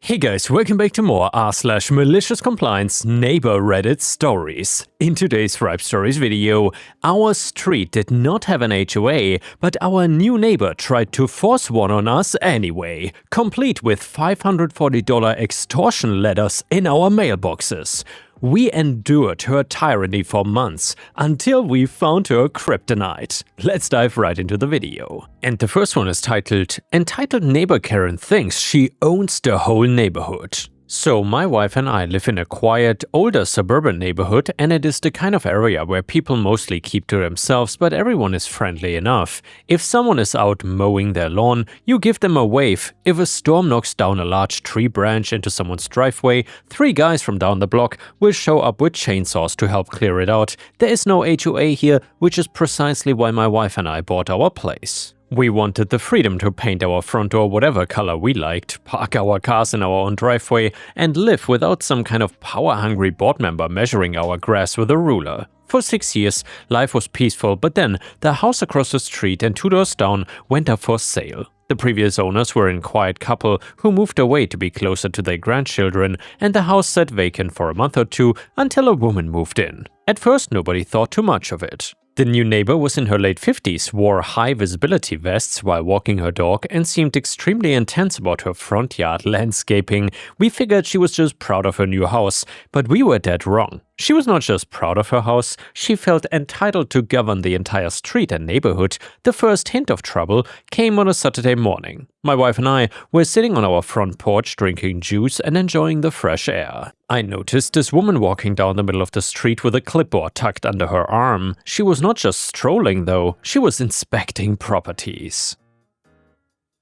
Hey guys, welcome back to more r/malicious compliance neighbor Reddit stories. In today's Ripestories video, our street did not have an HOA, but our new neighbor tried to force one on us anyway, complete with $540 extortion letters in our mailboxes. We endured her tyranny for months, until we found her kryptonite. Let's dive right into the video. And the first one is titled, Entitled Neighbor Karen Thinks She Owns the Whole Neighborhood. So my wife and I live in a quiet, older suburban neighborhood, and it is the kind of area where people mostly keep to themselves, but everyone is friendly enough. If someone is out mowing their lawn, you give them a wave. If a storm knocks down a large tree branch into someone's driveway, 3 guys from down the block will show up with chainsaws to help clear it out. There is no HOA here, which is precisely why my wife and I bought our place. We wanted the freedom to paint our front door whatever color we liked, park our cars in our own driveway, and live without some kind of power-hungry board member measuring our grass with a ruler. For 6 years, life was peaceful, but then the house across the street and 2 doors down went up for sale. The previous owners were a quiet couple who moved away to be closer to their grandchildren, and the house sat vacant for a month or two until a woman moved in. At first, nobody thought too much of it. The new neighbor was in her late 50s, wore high-visibility vests while walking her dog, and seemed extremely intense about her front yard landscaping. We figured she was just proud of her new house, but we were dead wrong. She was not just proud of her house, she felt entitled to govern the entire street and neighborhood. The first hint of trouble came on a Saturday morning. My wife and I were sitting on our front porch drinking juice and enjoying the fresh air. I noticed this woman walking down the middle of the street with a clipboard tucked under her arm. She was not just strolling though, she was inspecting properties.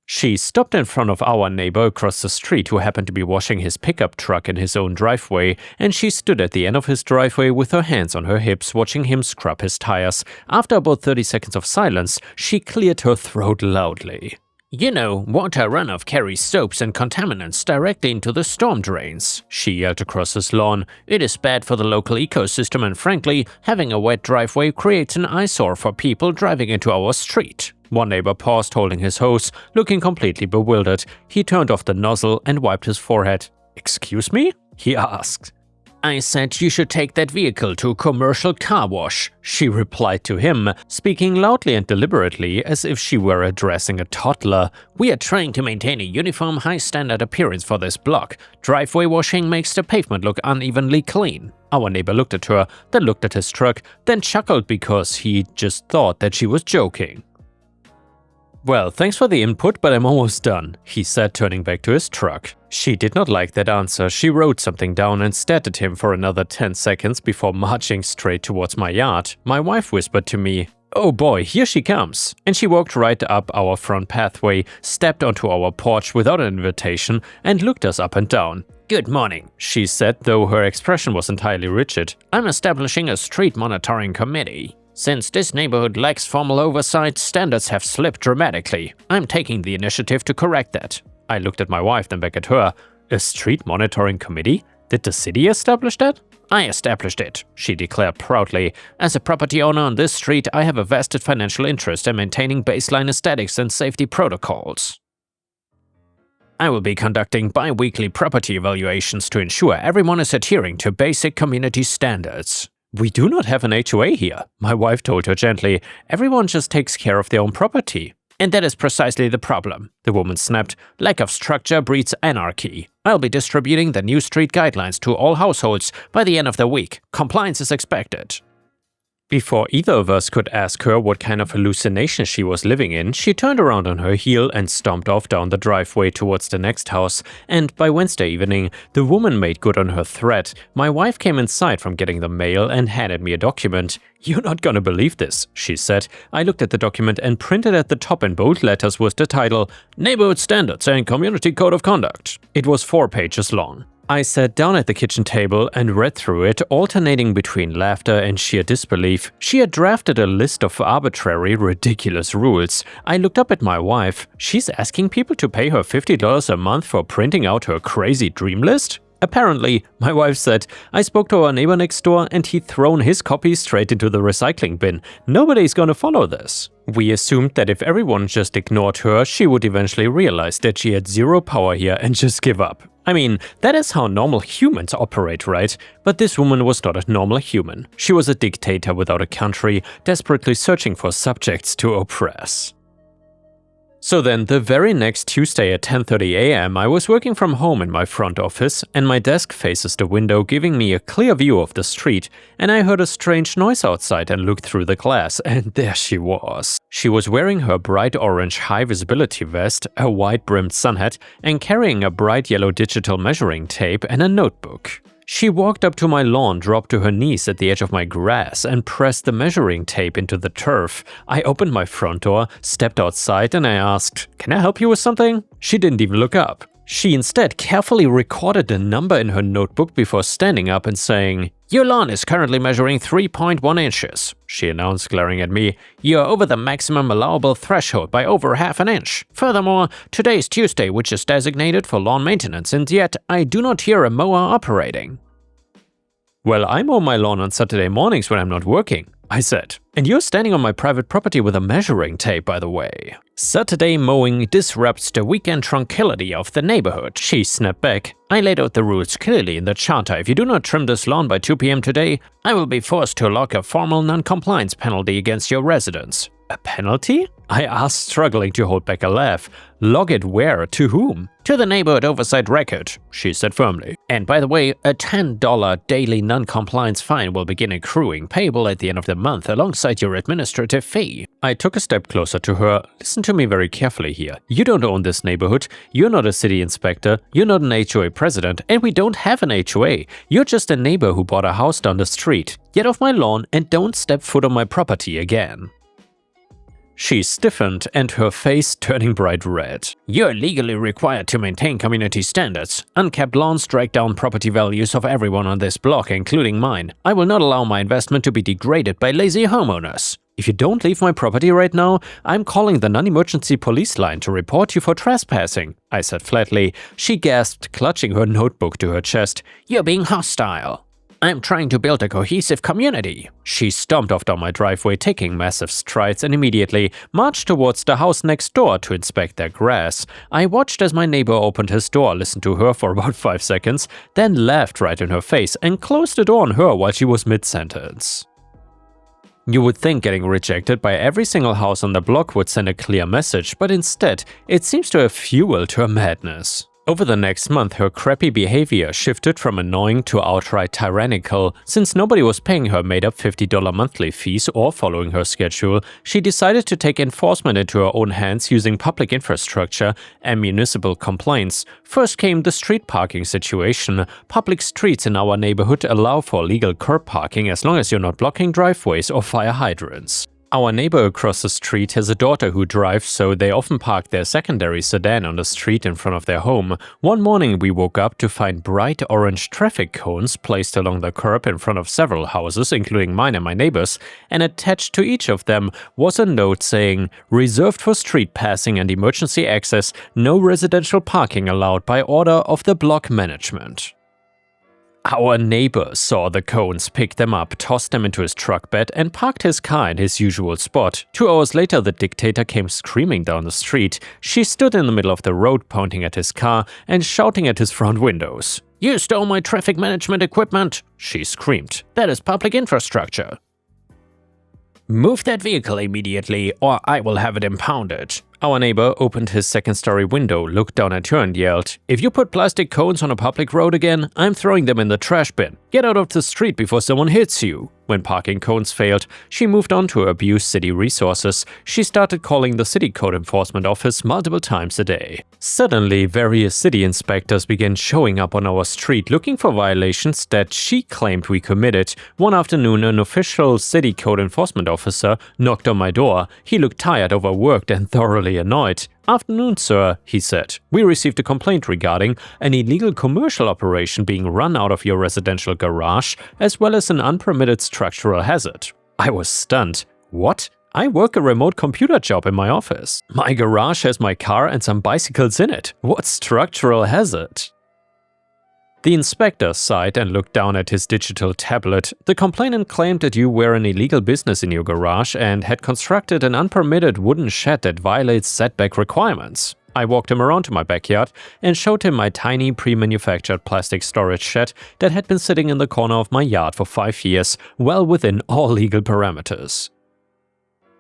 She stopped in front of our neighbor across the street who happened to be washing his pickup truck in his own driveway, and she stood at the end of his driveway with her hands on her hips watching him scrub his tires. After about 30 seconds of silence, she cleared her throat loudly. "You know, water runoff carries soaps and contaminants directly into the storm drains," she yelled across his lawn. "It is bad for the local ecosystem, and frankly, having a wet driveway creates an eyesore for people driving into our street." One neighbor paused holding his hose, looking completely bewildered. He turned off the nozzle and wiped his forehead. "Excuse me?" he asked. "I said you should take that vehicle to a commercial car wash," she replied to him, speaking loudly and deliberately as if she were addressing a toddler. "We are trying to maintain a uniform, high-standard appearance for this block. Driveway washing makes the pavement look unevenly clean." Our neighbor looked at her, then looked at his truck, then chuckled because he just thought that she was joking. "Well, thanks for the input, but I'm almost done," he said, turning back to his truck. She did not like that answer. She wrote something down and stared at him for another 10 seconds before marching straight towards my yard. My wife whispered to me, "Oh boy, here she comes." And she walked right up our front pathway, stepped onto our porch without an invitation, and looked us up and down. "Good morning," she said, though her expression was entirely rigid. "I'm establishing a street monitoring committee. Since this neighborhood lacks formal oversight, standards have slipped dramatically. I'm taking the initiative to correct that." I looked at my wife, then back at her. "A street monitoring committee? Did the city establish that?" "I established it," she declared proudly. "As a property owner on this street, I have a vested financial interest in maintaining baseline aesthetics and safety protocols. I will be conducting bi-weekly property evaluations to ensure everyone is adhering to basic community standards." "We do not have an HOA here," my wife told her gently. "Everyone just takes care of their own property." "And that is precisely the problem," the woman snapped. "Lack of structure breeds anarchy. I'll be distributing the new street guidelines to all households by the end of the week. Compliance is expected." Before either of us could ask her what kind of hallucination she was living in, she turned around on her heel and stomped off down the driveway towards the next house, and by Wednesday evening, the woman made good on her threat. My wife came inside from getting the mail and handed me a document. "You're not gonna believe this," she said. I looked at the document, and printed at the top in bold letters was the title, "Neighborhood Standards and Community Code of Conduct." It was 4 pages long. I sat down at the kitchen table and read through it, alternating between laughter and sheer disbelief. She had drafted a list of arbitrary, ridiculous rules. I looked up at my wife. She's asking people to pay her $50 a month for printing out her crazy dream list? Apparently, my wife said, I spoke to our neighbor next door and he'd thrown his copy straight into the recycling bin. Nobody's gonna follow this. We assumed that if everyone just ignored her, she would eventually realize that she had zero power here and just give up. I mean, that is how normal humans operate, right? But this woman was not a normal human. She was a dictator without a country, desperately searching for subjects to oppress. So then, the very next Tuesday at 10:30 a.m. I was working from home in my front office, and my desk faces the window giving me a clear view of the street, and I heard a strange noise outside and looked through the glass, and there she was. She was wearing her bright orange high-visibility vest, a wide-brimmed sun hat, and carrying a bright yellow digital measuring tape and a notebook. She walked up to my lawn, dropped to her knees at the edge of my grass, and pressed the measuring tape into the turf. I opened my front door, stepped outside, and I asked, "Can I help you with something?" She didn't even look up. She instead carefully recorded the number in her notebook before standing up and saying, "Your lawn is currently measuring 3.1 inches, she announced, glaring at me. "You're over the maximum allowable threshold by over half an inch. Furthermore, today is Tuesday, which is designated for lawn maintenance, and yet I do not hear a mower operating." "Well, I mow my lawn on Saturday mornings when I'm not working," I said. "And you're standing on my private property with a measuring tape, by the way." "Saturday mowing disrupts the weekend tranquility of the neighborhood," she snapped back. "I laid out the rules clearly in the charter. If you do not trim this lawn by 2 p.m. today, I will be forced to log a formal non-compliance penalty against your residence." "A penalty?" I asked, struggling to hold back a laugh. "Log it where? To whom?" "To the neighborhood oversight record," she said firmly. "And by the way, a $10 daily non-compliance fine will begin accruing, payable at the end of the month alongside your administrative fee." I took a step closer to her. "Listen to me very carefully here. You don't own this neighborhood, you're not a city inspector, you're not an HOA president, and we don't have an HOA. You're just a neighbor who bought a house down the street. Get off my lawn and don't step foot on my property again." She stiffened, and her face turning bright red. "You're legally required to maintain community standards. Unkept lawns drag down property values of everyone on this block, including mine. I will not allow my investment to be degraded by lazy homeowners. If you don't leave my property right now, I'm calling the non-emergency police line to report you for trespassing," I said flatly. She gasped, clutching her notebook to her chest. "You're being hostile. I'm trying to build a cohesive community." She stomped off down my driveway, taking massive strides, and immediately marched towards the house next door to inspect their grass. I watched as my neighbor opened his door, listened to her for about 5 seconds, then laughed right in her face and closed the door on her while she was mid-sentence. You would think getting rejected by every single house on the block would send a clear message, but instead, it seems to have fuel to her madness. Over the next month, her crappy behavior shifted from annoying to outright tyrannical. Since nobody was paying her made-up $50 monthly fees or following her schedule, she decided to take enforcement into her own hands using public infrastructure and municipal complaints. First came the street parking situation. Public streets in our neighborhood allow for legal curb parking as long as you're not blocking driveways or fire hydrants. Our neighbor across the street has a daughter who drives, so they often park their secondary sedan on the street in front of their home. One morning we woke up to find bright orange traffic cones placed along the curb in front of several houses, including mine and my neighbor's, and attached to each of them was a note saying, "Reserved for street passing and emergency access, no residential parking allowed by order of the block management." Our neighbor saw the cones, picked them up, tossed them into his truck bed, and parked his car in his usual spot. 2 hours later, the dictator came screaming down the street. She stood in the middle of the road, pointing at his car and shouting at his front windows. "You stole my traffic management equipment!" she screamed. "That is public infrastructure. Move that vehicle immediately, or I will have it impounded." Our neighbor opened his second-story window, looked down at her and yelled, "If you put plastic cones on a public road again, I'm throwing them in the trash bin. Get out of the street before someone hits you." When parking cones failed, she moved on to abuse city resources. She started calling the city code enforcement office multiple times a day. Suddenly, various city inspectors began showing up on our street looking for violations that she claimed we committed. One afternoon, an official city code enforcement officer knocked on my door. He looked tired, overworked, and thoroughly annoyed. "Afternoon, sir," he said. "We received a complaint regarding an illegal commercial operation being run out of your residential garage, as well as an unpermitted structural hazard." I was stunned. What? I work a remote computer job in my office. My garage has my car and some bicycles in it. What structural hazard? The inspector sighed and looked down at his digital tablet. "The complainant claimed that you were an illegal business in your garage and had constructed an unpermitted wooden shed that violates setback requirements." I walked him around to my backyard and showed him my tiny pre-manufactured plastic storage shed that had been sitting in the corner of my yard for 5 years, well within all legal parameters.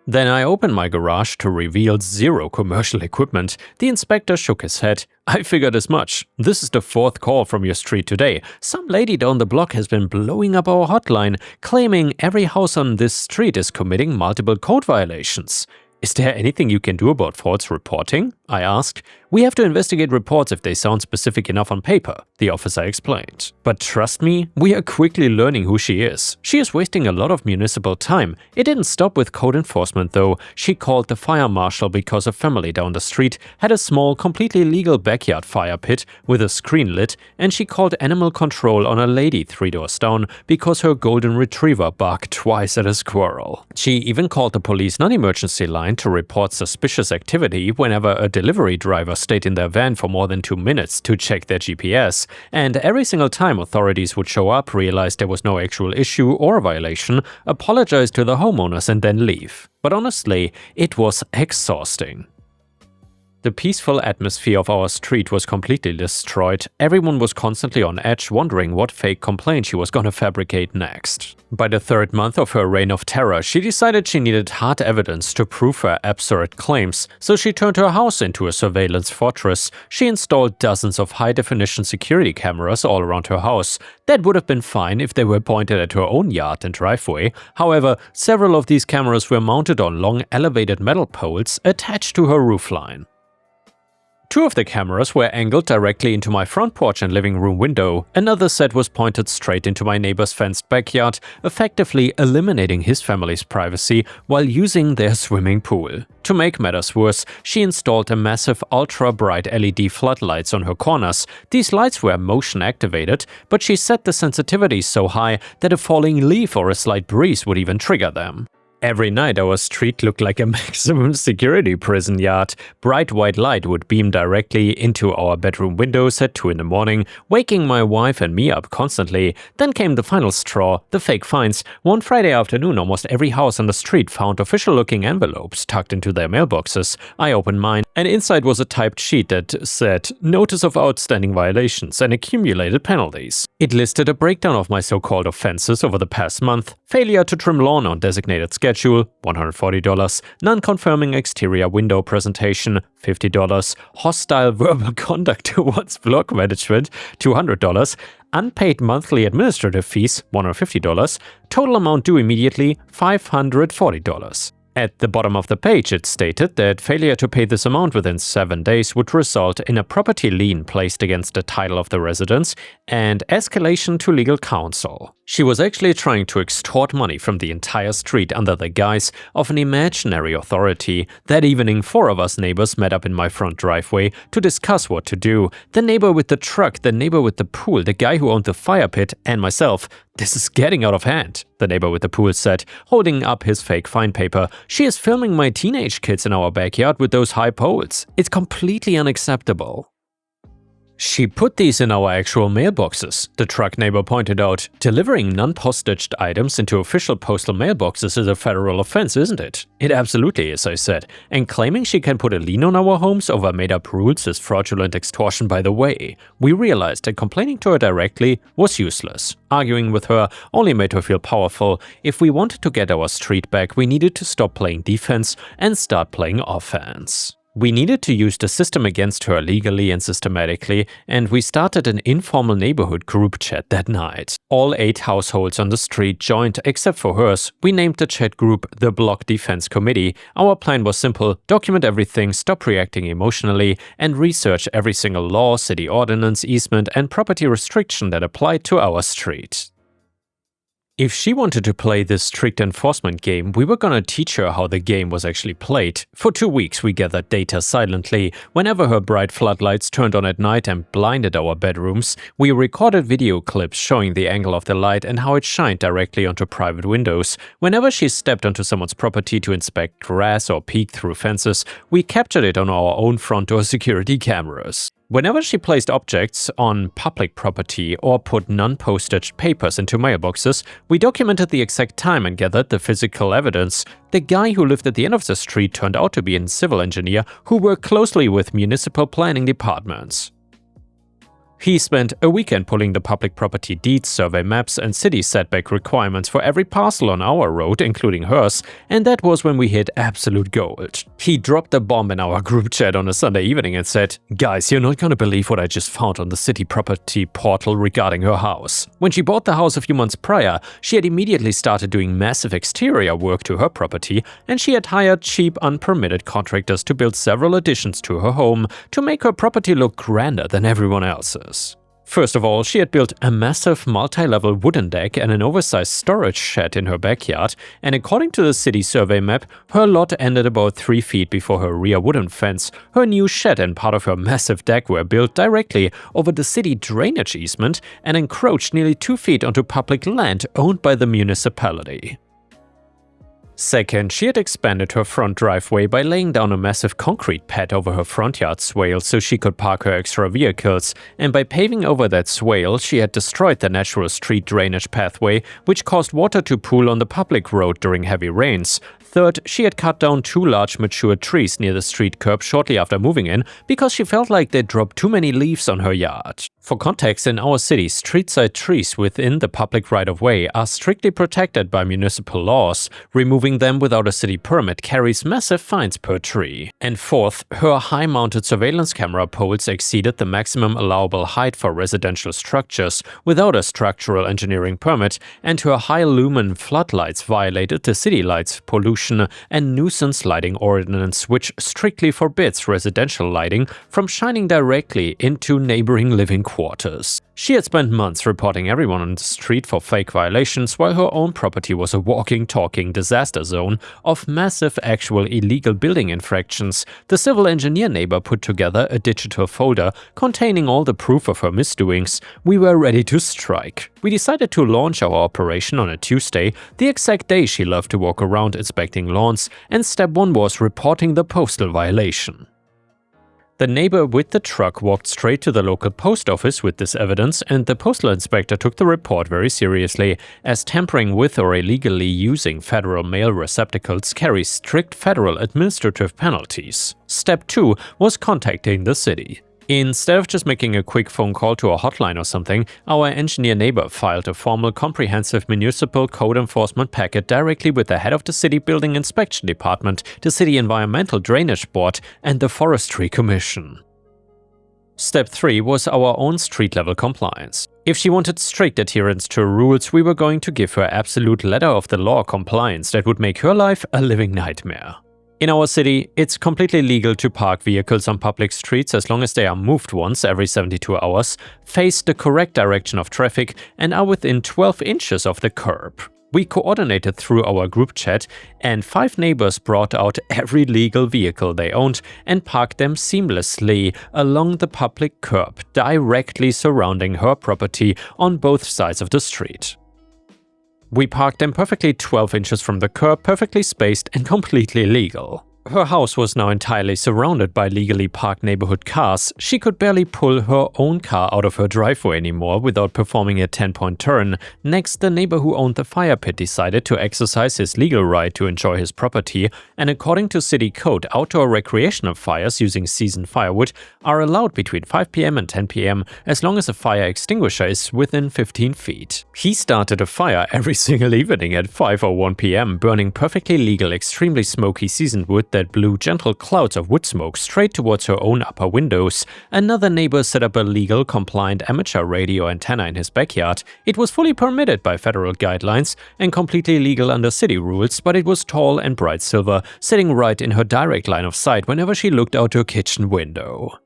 Then I opened my garage to reveal zero commercial equipment. The inspector shook his head. I figured as much. This is the 4th call from your street today. Some lady down the block has been blowing up our hotline, claiming every house on this street is committing multiple code violations. Is there anything you can do about false reporting? I asked. We have to investigate reports if they sound specific enough on paper, the officer explained. But trust me, we are quickly learning who she is. She is wasting a lot of municipal time. It didn't stop with code enforcement though. She called the fire marshal because a family down the street had a small, completely legal backyard fire pit with a screen lit, and she called animal control on a lady 3 doors down because her golden retriever barked twice at a squirrel. She even called the police non-emergency line to report suspicious activity whenever a delivery driver stayed in their van for more than 2 minutes to check their GPS, and every single time authorities would show up, realize there was no actual issue or violation, apologize to the homeowners and then leave. But honestly, it was exhausting. The peaceful atmosphere of our street was completely destroyed. Everyone was constantly on edge, wondering what fake complaint she was gonna fabricate next. By the 3rd month of her reign of terror, she decided she needed hard evidence to prove her absurd claims, so she turned her house into a surveillance fortress. She installed dozens of high-definition security cameras all around her house. That would have been fine if they were pointed at her own yard and driveway. However, several of these cameras were mounted on long elevated metal poles attached to her roofline. 2 of the cameras were angled directly into my front porch and living room window. Another set was pointed straight into my neighbor's fenced backyard, effectively eliminating his family's privacy while using their swimming pool. To make matters worse, she installed a massive ultra-bright LED floodlights on her corners. These lights were motion activated, but she set the sensitivity so high that a falling leaf or a slight breeze would even trigger them. Every night our street looked like a maximum security prison yard. Bright white light would beam directly into our bedroom windows at 2 in the morning, waking my wife and me up constantly. Then came the final straw, the fake fines. One Friday afternoon, almost every house on the street found official-looking envelopes tucked into their mailboxes. I opened mine, and inside was a typed sheet that said, "Notice of outstanding violations and accumulated penalties." It listed a breakdown of my so-called offenses over the past month: failure to trim lawn on designated schedule, $140, non-confirming exterior window presentation, $50, hostile verbal conduct towards block management, $200, unpaid monthly administrative fees, $150, total amount due immediately, $540. At the bottom of the page, it stated that failure to pay this amount within 7 days would result in a property lien placed against the title of the residence and escalation to legal counsel. She was actually trying to extort money from the entire street under the guise of an imaginary authority. That evening, 4 of us neighbors met up in my front driveway to discuss what to do. The neighbor with the truck, the neighbor with the pool, the guy who owned the fire pit, and myself. "This is getting out of hand," the neighbor with the pool said, holding up his fake fine paper. "She is filming my teenage kids in our backyard with those high poles. It's completely unacceptable." She put these in our actual mailboxes, the truck neighbor pointed out. Delivering non-postaged items into official postal mailboxes is a federal offense, isn't it? It absolutely is, I said. And claiming she can put a lien on our homes over made-up rules is fraudulent extortion, by the way. We realized that complaining to her directly was useless. Arguing with her only made her feel powerful. If we wanted to get our street back, we needed to stop playing defense and start playing offense. We needed to use the system against her legally and systematically, and we started an informal neighborhood group chat that night. All 8 households on the street joined except for hers. We named the chat group the Block Defense Committee. Our plan was simple: document everything, stop reacting emotionally, and research every single law, city ordinance, easement, and property restriction that applied to our street. If she wanted to play this strict enforcement game, we were gonna teach her how the game was actually played. For 2 weeks we gathered data silently. Whenever her bright floodlights turned on at night and blinded our bedrooms, we recorded video clips showing the angle of the light and how it shined directly onto private windows. Whenever she stepped onto someone's property to inspect grass or peek through fences, we captured it on our own front door security cameras. Whenever she placed objects on public property or put non-postage papers into mailboxes, we documented the exact time and gathered the physical evidence. The guy who lived at the end of the street turned out to be a civil engineer who worked closely with municipal planning departments. He spent a weekend pulling the public property deeds, survey maps, and city setback requirements for every parcel on our road, including hers, and that was when we hit absolute gold. He dropped a bomb in our group chat on a Sunday evening and said, "Guys, you're not gonna believe what I just found on the city property portal regarding her house." When she bought the house a few months prior, she had immediately started doing massive exterior work to her property, and she had hired cheap, unpermitted contractors to build several additions to her home to make her property look grander than everyone else's. First of all, she had built a massive multi-level wooden deck and an oversized storage shed in her backyard, and according to the city survey map, her lot ended about 3 feet before her rear wooden fence. Her new shed and part of her massive deck were built directly over the city drainage easement and encroached nearly 2 feet onto public land owned by the municipality. Second, she had expanded her front driveway by laying down a massive concrete pad over her front yard swale so she could park her extra vehicles, and by paving over that swale, she had destroyed the natural street drainage pathway, which caused water to pool on the public road during heavy rains. Third, she had cut down 2 large mature trees near the street curb shortly after moving in because she felt like they dropped too many leaves on her yard. For context, in our city, street-side trees within the public right-of-way are strictly protected by municipal laws. Removing them without a city permit carries massive fines per tree. And fourth, her high-mounted surveillance camera poles exceeded the maximum allowable height for residential structures without a structural engineering permit, and her high-lumen floodlights violated the city lights pollution and nuisance lighting ordinance, which strictly forbids residential lighting from shining directly into neighboring living quarters. She had spent months reporting everyone on the street for fake violations, while her own property was a walking, talking disaster zone of massive actual illegal building infractions. The civil engineer neighbor put together a digital folder containing all the proof of her misdoings. We were ready to strike. We decided to launch our operation on a Tuesday, the exact day she loved to walk around inspecting lawns, and step 1 was reporting the postal violation. The neighbor with the truck walked straight to the local post office with this evidence, and the postal inspector took the report very seriously, as tampering with or illegally using federal mail receptacles carries strict federal administrative penalties. Step 2 was contacting the city. Instead of just making a quick phone call to a hotline or something, our engineer neighbor filed a formal comprehensive municipal code enforcement packet directly with the head of the city building inspection department, the city environmental drainage board, and the forestry commission. Step 3 was our own street-level compliance. If she wanted strict adherence to rules, we were going to give her absolute letter-of-the-law compliance that would make her life a living nightmare. In our city, it's completely legal to park vehicles on public streets as long as they are moved once every 72 hours, face the correct direction of traffic, and are within 12 inches of the curb. We coordinated through our group chat, and 5 neighbors brought out every legal vehicle they owned and parked them seamlessly along the public curb, directly surrounding her property on both sides of the street. We parked them perfectly 12 inches from the curb, perfectly spaced and completely legal. Her house was now entirely surrounded by legally parked neighborhood cars. She could barely pull her own car out of her driveway anymore without performing a 10-point turn. Next, the neighbor who owned the fire pit decided to exercise his legal right to enjoy his property, and according to city code, outdoor recreational fires using seasoned firewood are allowed between 5 p.m. and 10 p.m. as long as a fire extinguisher is within 15 feet. He started a fire every single evening at 5:01 p.m., burning perfectly legal, extremely smoky seasoned wood that blew gentle clouds of wood smoke straight towards her own upper windows. Another neighbor set up a legal, compliant amateur radio antenna in his backyard. It was fully permitted by federal guidelines and completely legal under city rules, but it was tall and bright silver, sitting right in her direct line of sight whenever she looked out her kitchen window.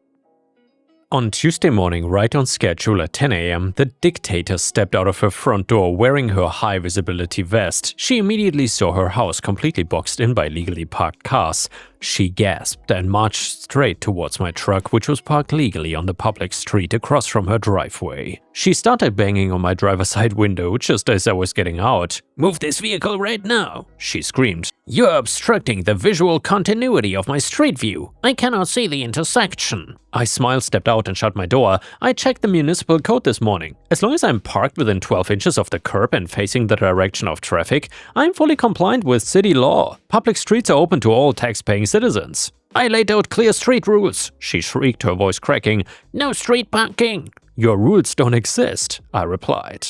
On Tuesday morning, right on schedule at 10 a.m., the dictator stepped out of her front door wearing her high-visibility vest. She immediately saw her house completely boxed in by legally parked cars. She gasped and marched straight towards my truck, which was parked legally on the public street across from her driveway. She started banging on my driver's side window just as I was getting out. "Move this vehicle right now," she screamed. "You're obstructing the visual continuity of my street view. I cannot see the intersection." I smiled, stepped out and shut my door. I checked the municipal code this morning. As long as I'm parked within 12 inches of the curb and facing the direction of traffic, I'm fully compliant with city law. Public streets are open to all tax-paying citizens. "I laid out clear street rules," she shrieked, her voice cracking. "No street parking." "Your rules don't exist," I replied.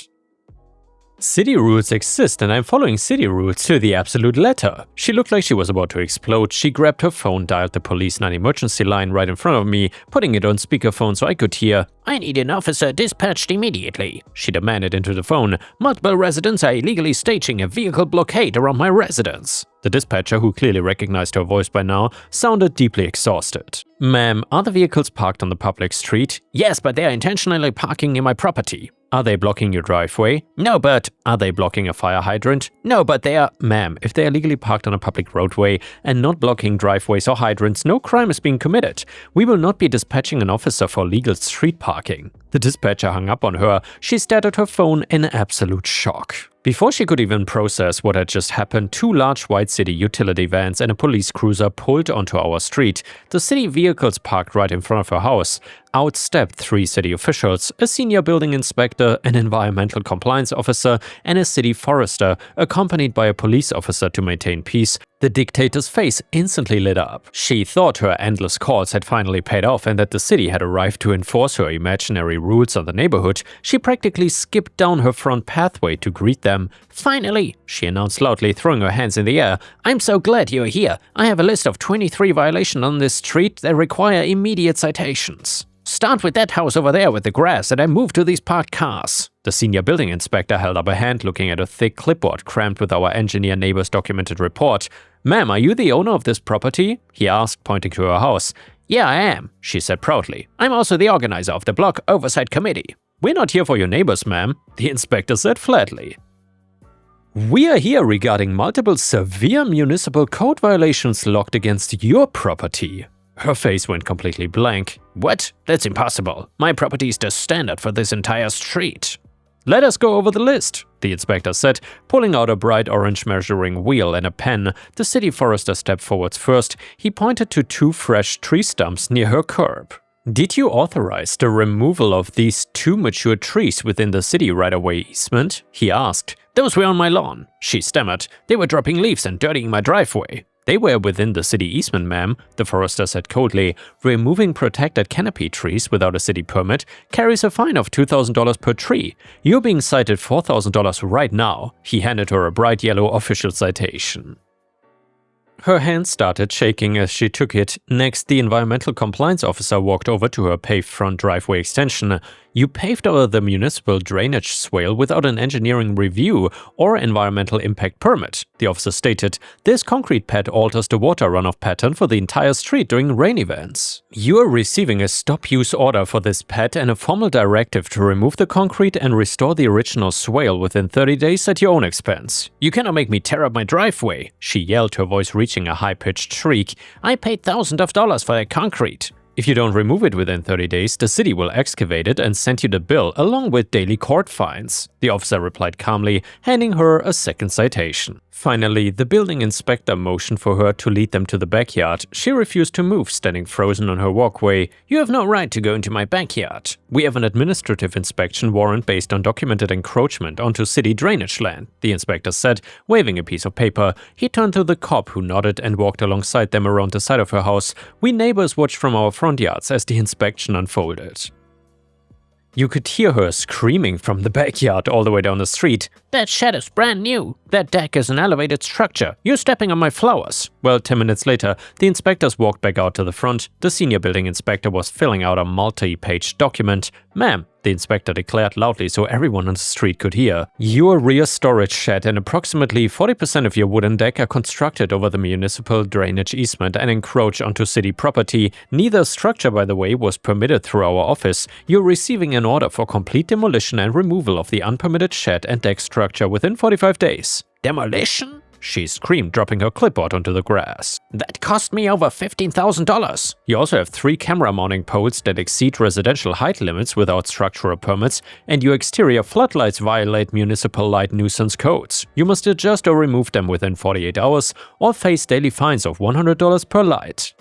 City rules exist and I'm following city rules to the absolute letter. She looked like she was about to explode. She grabbed her phone, dialed the police 9 emergency line right in front of me, putting it on speakerphone so I could hear. "I need an officer dispatched immediately," she demanded into the phone. "Multiple residents are illegally staging a vehicle blockade around my residence." The dispatcher, who clearly recognized her voice by now, sounded deeply exhausted. "Ma'am, are the vehicles parked on the public street?" "Yes, but they are intentionally parking in my property." "Are they blocking your driveway?" "No, but..." "Are they blocking a fire hydrant?" "No, but they are..." "Ma'am, if they are legally parked on a public roadway and not blocking driveways or hydrants, no crime is being committed. We will not be dispatching an officer for legal street parking." The dispatcher hung up on her. She stared at her phone in absolute shock. Before she could even process what had just happened, 2 large white city utility vans and a police cruiser pulled onto our street. The city vehicles parked right in front of her house. Out stepped 3 city officials, a senior building inspector, an environmental compliance officer, and a city forester, accompanied by a police officer to maintain peace. The dictator's face instantly lit up. She thought her endless calls had finally paid off and that the city had arrived to enforce her imaginary rules on the neighborhood. She practically skipped down her front pathway to greet them. "Finally," she announced loudly, throwing her hands in the air. "I'm so glad you're here. I have a list of 23 violations on this street that require immediate citations. Start with that house over there with the grass and I move to these parked cars." The senior building inspector held up a hand, looking at a thick clipboard crammed with our engineer neighbor's documented report. "Ma'am, are you the owner of this property?" he asked, pointing to her house. "Yeah, I am," she said proudly. "I'm also the organizer of the Block Oversight Committee." "We're not here for your neighbors, ma'am," the inspector said flatly. "We are here regarding multiple severe municipal code violations logged against your property." Her face went completely blank. "What? That's impossible. My property is the standard for this entire street." "Let us go over the list," the inspector said, pulling out a bright orange measuring wheel and a pen. The city forester stepped forwards first. He pointed to 2 fresh tree stumps near her curb. "Did you authorize the removal of these 2 mature trees within the city right-of-way easement?" he asked. "Those were on my lawn," she stammered. "They were dropping leaves and dirtying my driveway." "They were within the city easement, ma'am," the forester said coldly. "Removing protected canopy trees without a city permit carries a fine of $2,000 per tree. You're being cited $4,000 right now." He handed her a bright yellow official citation. Her hand started shaking as she took it. Next, the environmental compliance officer walked over to her paved front driveway extension. "You paved over the municipal drainage swale without an engineering review or environmental impact permit," the officer stated. "This concrete pad alters the water runoff pattern for the entire street during rain events. You are receiving a stop-use order for this pad and a formal directive to remove the concrete and restore the original swale within 30 days at your own expense. You cannot make me tear up my driveway," she yelled, her voice reaching a high-pitched shriek. "I paid thousands of dollars for that concrete. If you don't remove it within 30 days, the city will excavate it and send you the bill along with daily court fines," the officer replied calmly, handing her a second citation. Finally, the building inspector motioned for her to lead them to the backyard. She refused to move, standing frozen on her walkway. "You have no right to go into my backyard. We have an administrative inspection warrant based on documented encroachment onto city drainage land," the inspector said, waving a piece of paper. He turned to the cop, who nodded and walked alongside them around the side of her house. We neighbors watched from our front yards as the inspection unfolded. You could hear her screaming from the backyard all the way down the street. "That shed is brand new. That deck is an elevated structure. You're stepping on my flowers." Well, 10 minutes later, the inspectors walked back out to the front. The senior building inspector was filling out a multi-page document. "Ma'am," the inspector declared loudly so everyone on the street could hear, "your rear storage shed and approximately 40% of your wooden deck are constructed over the municipal drainage easement and encroach onto city property. Neither structure, by the way, was permitted through our office. You're receiving an order for complete demolition and removal of the unpermitted shed and deck structure within 45 days. "Demolition?" she screamed, dropping her clipboard onto the grass. That cost me over $15,000. You also have 3 camera mounting poles that exceed residential height limits without structural permits, and your exterior floodlights violate municipal light nuisance codes. You must adjust or remove them within 48 hours or face daily fines of $100 per light.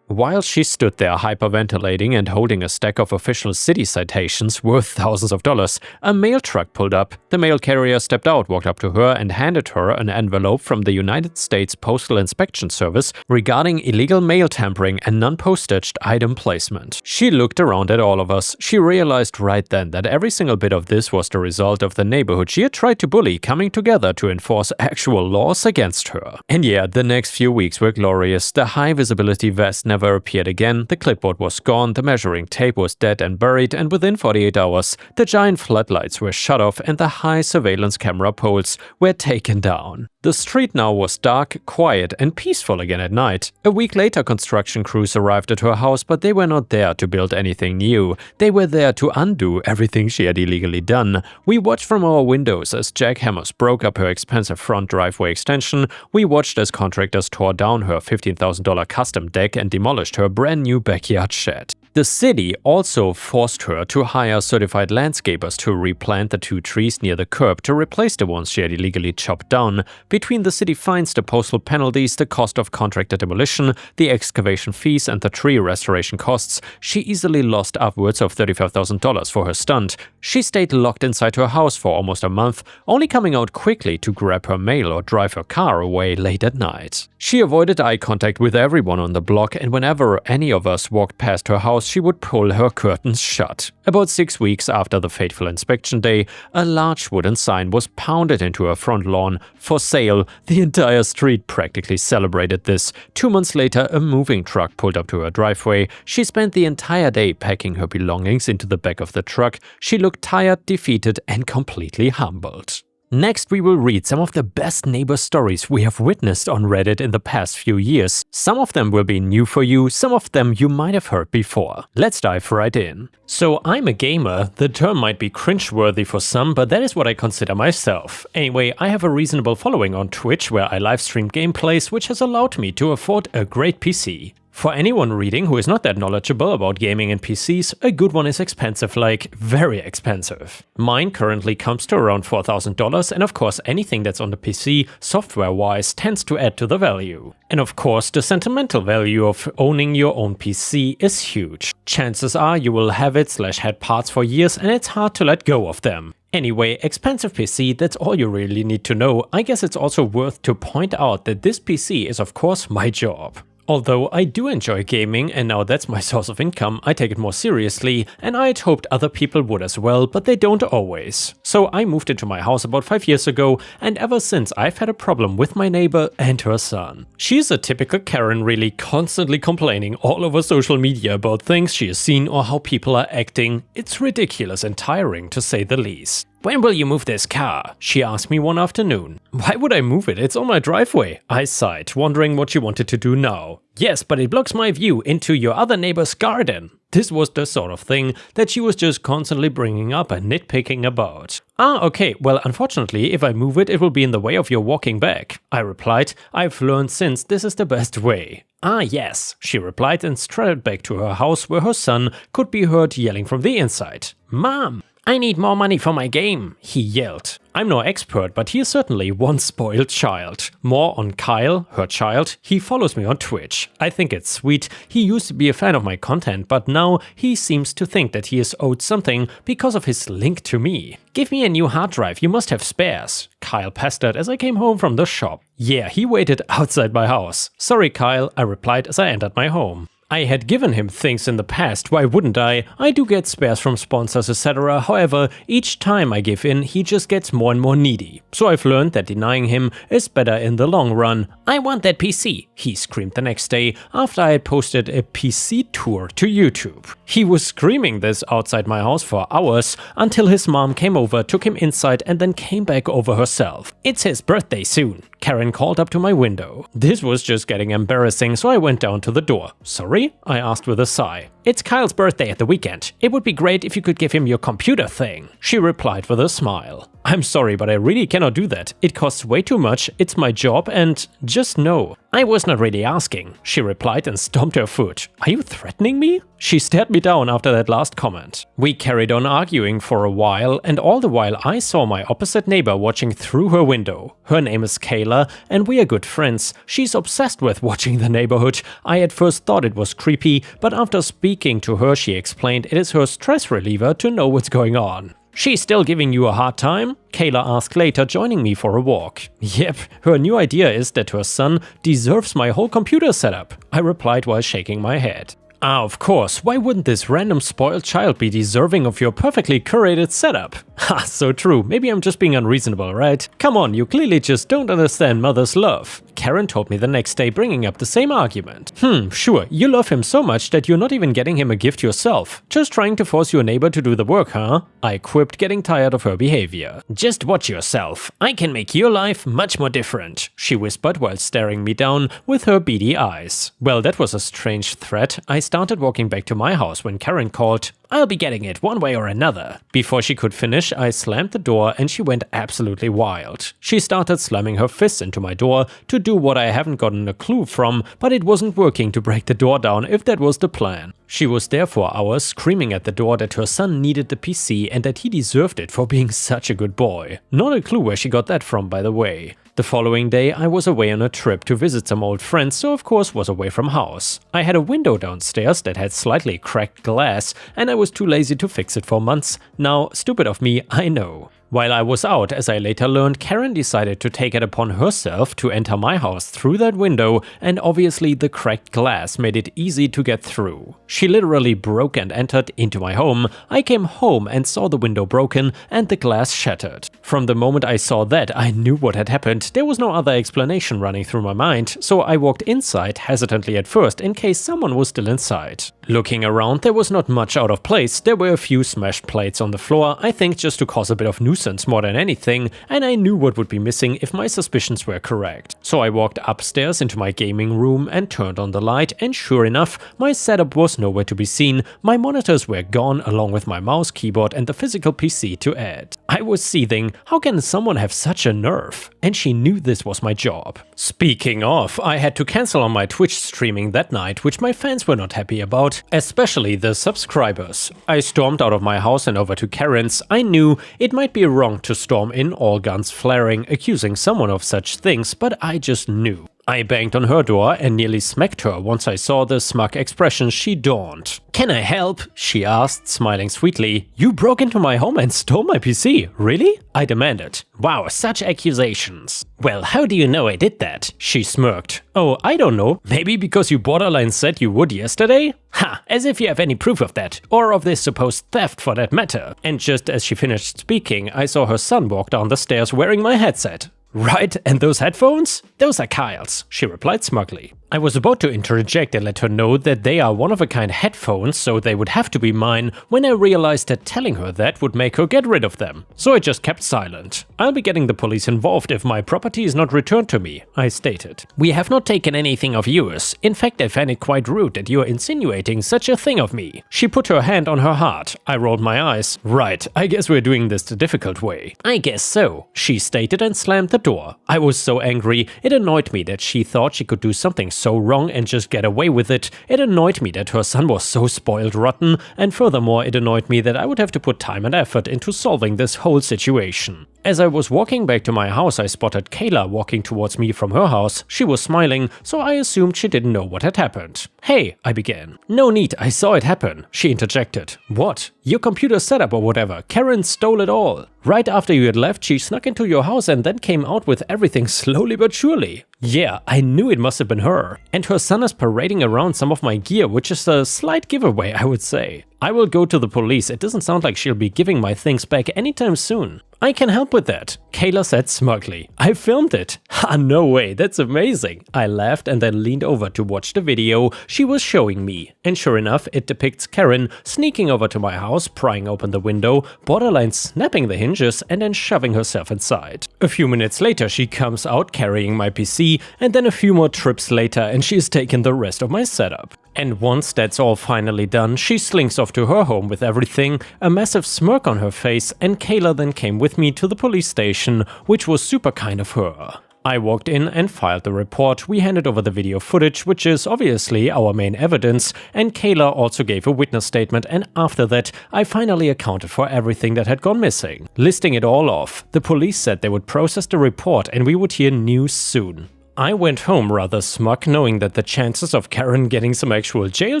While she stood there hyperventilating and holding a stack of official city citations worth thousands of dollars, a mail truck pulled up. The mail carrier stepped out, walked up to her, and handed her an envelope from the United States Postal Inspection Service regarding illegal mail tampering and non-postaged item placement. She looked around at all of us. She realized right then that every single bit of this was the result of the neighborhood she had tried to bully coming together to enforce actual laws against her. And yeah, the next few weeks were glorious. The high-visibility vest never appeared again, the clipboard was gone, the measuring tape was dead and buried, and within 48 hours, the giant floodlights were shut off and the high surveillance camera poles were taken down. The street now was dark, quiet, and peaceful again at night. A week later, construction crews arrived at her house, but they were not there to build anything new. They were there to undo everything she had illegally done. We watched from our windows as jackhammers broke up her expensive front driveway extension. We watched as contractors tore down her $15,000 custom deck and demolished her brand new backyard shed. The city also forced her to hire certified landscapers to replant the 2 trees near the curb to replace the ones she had illegally chopped down. Between the city fines, the postal penalties, the cost of contractor demolition, the excavation fees, and the tree restoration costs, she easily lost upwards of $35,000 for her stunt. She stayed locked inside her house for almost a month, only coming out quickly to grab her mail or drive her car away late at night. She avoided eye contact with everyone on the block, and whenever any of us walked past her house, she would pull her curtains shut. About 6 weeks after the fateful inspection day, a large wooden sign was pounded into her front lawn, "For sale." The entire street practically celebrated this. 2 months later, a moving truck pulled up to her driveway. She spent the entire day packing her belongings into the back of the truck. She looked tired, defeated, and completely humbled. Next, we will read some of the best neighbor stories we have witnessed on Reddit in the past few years. Some of them will be new for you, some of them you might have heard before. Let's dive right in. So I'm a gamer. The term might be cringeworthy for some, but that is what I consider myself. Anyway, I have a reasonable following on Twitch where I livestream gameplays, which has allowed me to afford a great PC. For anyone reading who is not that knowledgeable about gaming and PCs, a good one is expensive, like very expensive. Mine currently comes to around $4,000, and of course anything that's on the PC, software-wise, tends to add to the value. And of course the sentimental value of owning your own PC is huge. Chances are you will have it/had parts for years and it's hard to let go of them. Anyway, expensive PC, that's all you really need to know. I guess it's also worth to point out that this PC is of course my job. Although I do enjoy gaming and now that's my source of income, I take it more seriously, and I'd hoped other people would as well, but they don't always. So I moved into my house about 5 years ago, and ever since I've had a problem with my neighbor and her son. She's a typical Karen, really constantly complaining all over social media about things she has seen or how people are acting. It's ridiculous and tiring to say the least. "When will you move this car?" she asked me one afternoon. "Why would I move it? It's on my driveway," I sighed, wondering what she wanted to do now. "Yes, but it blocks my view into your other neighbor's garden." This was the sort of thing that she was just constantly bringing up and nitpicking about. "Ah, okay, well unfortunately if I move it, it will be in the way of your walking back," I replied. "I've learned since this is the best way." "Ah yes," she replied and strutted back to her house where her son could be heard yelling from the inside. "Mom, I need more money for my game," he yelled. I'm no expert, but he is certainly one spoiled child. More on Kyle, her child. He follows me on Twitch. I think it's sweet. He used to be a fan of my content, but now he seems to think that he is owed something because of his link to me. "Give me a new hard drive, you must have spares," Kyle pestered as I came home from the shop. Yeah, he waited outside my house. "Sorry Kyle," I replied as I entered my home. I had given him things in the past, why wouldn't I? I do get spares from sponsors etc, however, each time I give in, he just gets more and more needy. So I've learned that denying him is better in the long run. "I want that PC," he screamed the next day after I had posted a PC tour to YouTube. He was screaming this outside my house for hours until his mom came over, took him inside and then came back over herself. "It's his birthday soon," Karen called up to my window. This was just getting embarrassing, so I went down to the door. "Sorry?" I asked with a sigh. It's Kyle's birthday at the weekend. It would be great if you could give him your computer thing. She replied with a smile. I'm sorry, but I really cannot do that. It costs way too much, it's my job, and just no. I was not really asking, she replied and stomped her foot. Are you threatening me? She stared me down after that last comment. We carried on arguing for a while, and all the while I saw my opposite neighbor watching through her window. Her name is Kayla, and we are good friends. She's obsessed with watching the neighborhood. I at first thought it was creepy, but after speaking to her she explained it is her stress reliever to know what's going on. She's still giving you a hard time? Kayla asked later, joining me for a walk. Yep, her new idea is that her son deserves my whole computer setup, I replied while shaking my head. Ah, of course, why wouldn't this random spoiled child be deserving of your perfectly curated setup? Ha, so true, maybe I'm just being unreasonable, right? Come on, you clearly just don't understand mother's love. Karen told me the next day, bringing up the same argument. Sure, you love him so much that you're not even getting him a gift yourself. Just trying to force your neighbor to do the work, huh? I quipped, getting tired of her behavior. Just watch yourself. I can make your life much more different, she whispered while staring me down with her beady eyes. Well, that was a strange threat. I started walking back to my house when Karen called. I'll be getting it one way or another. Before she could finish, I slammed the door and she went absolutely wild. She started slamming her fists into my door to do what I haven't gotten a clue from, but it wasn't working to break the door down if that was the plan. She was there for hours, screaming at the door that her son needed the PC and that he deserved it for being such a good boy. Not a clue where she got that from, by the way. The following day I was away on a trip to visit some old friends, so of course was away from house. I had a window downstairs that had slightly cracked glass and I was too lazy to fix it for months. Now, stupid of me, I know. While I was out, as I later learned, Karen decided to take it upon herself to enter my house through that window, and obviously the cracked glass made it easy to get through. She literally broke and entered into my home. I came home and saw the window broken and the glass shattered. From the moment I saw that, I knew what had happened. There was no other explanation running through my mind, so I walked inside, hesitantly at first, in case someone was still inside. Looking around, there was not much out of place. There were a few smashed plates on the floor, I think just to cause a bit of nuisance more than anything, and I knew what would be missing if my suspicions were correct. So I walked upstairs into my gaming room and turned on the light, and sure enough, my setup was nowhere to be seen. My monitors were gone, along with my mouse, keyboard and the physical PC to add. I was seething. How can someone have such a nerve? And she knew this was my job. Speaking of, I had to cancel on my Twitch streaming that night, which my fans were not happy about, especially the subscribers. I stormed out of my house and over to Karen's. I knew it might be wrong to storm in, all guns flaring, accusing someone of such things, but I just knew. I banged on her door and nearly smacked her once I saw the smug expression she donned. "Can I help?" she asked, smiling sweetly. "You broke into my home and stole my PC, really?" I demanded. "Wow, such accusations." "Well, how do you know I did that?" she smirked. "Oh, I don't know. Maybe because you borderline said you would yesterday?" "Ha, as if you have any proof of that, or of this supposed theft for that matter." And just as she finished speaking, I saw her son walk down the stairs wearing my headset. "Right, and those headphones? Those are Kyle's," she replied smugly. I was about to interject and let her know that they are one-of-a-kind headphones, so they would have to be mine, when I realized that telling her that would make her get rid of them. So I just kept silent. "I'll be getting the police involved if my property is not returned to me," I stated. "We have not taken anything of yours. In fact, I find it quite rude that you are insinuating such a thing of me." She put her hand on her heart. I rolled my eyes. "Right, I guess we're doing this the difficult way." "I guess so," she stated and slammed the door. I was so angry. It annoyed me that she thought she could do something so wrong and just get away with it. It annoyed me that her son was so spoiled rotten, and furthermore it annoyed me that I would have to put time and effort into solving this whole situation. As I was walking back to my house, I spotted Kayla walking towards me from her house. She was smiling, so I assumed she didn't know what had happened. "Hey," I began. "No need, I saw it happen," she interjected. "What? Your computer setup or whatever. Karen stole it all. Right after you had left, she snuck into your house and then came out with everything slowly but surely." Yeah, I knew it must have been her. And her son is parading around some of my gear, which is a slight giveaway, I would say. "I will go to the police. It doesn't sound like she'll be giving my things back anytime soon." "I can help with that," Kayla said smugly. "I filmed it." "Ha, no way, that's amazing." I laughed and then leaned over to watch the video she was showing me. And sure enough, it depicts Karen sneaking over to my house, prying open the window, borderline snapping the hinges, and then shoving herself inside. A few minutes later, she comes out carrying my PC, and then a few more trips later and she has taken the rest of my setup. And once that's all finally done, she slinks off to her home with everything, a massive smirk on her face, and Kayla then came with me to the police station, which was super kind of her. I walked in and filed the report. We handed over the video footage, which is obviously our main evidence, and Kayla also gave a witness statement, and after that I finally accounted for everything that had gone missing. Listing it all off, the police said they would process the report and we would hear news soon. I went home rather smug, knowing that the chances of Karen getting some actual jail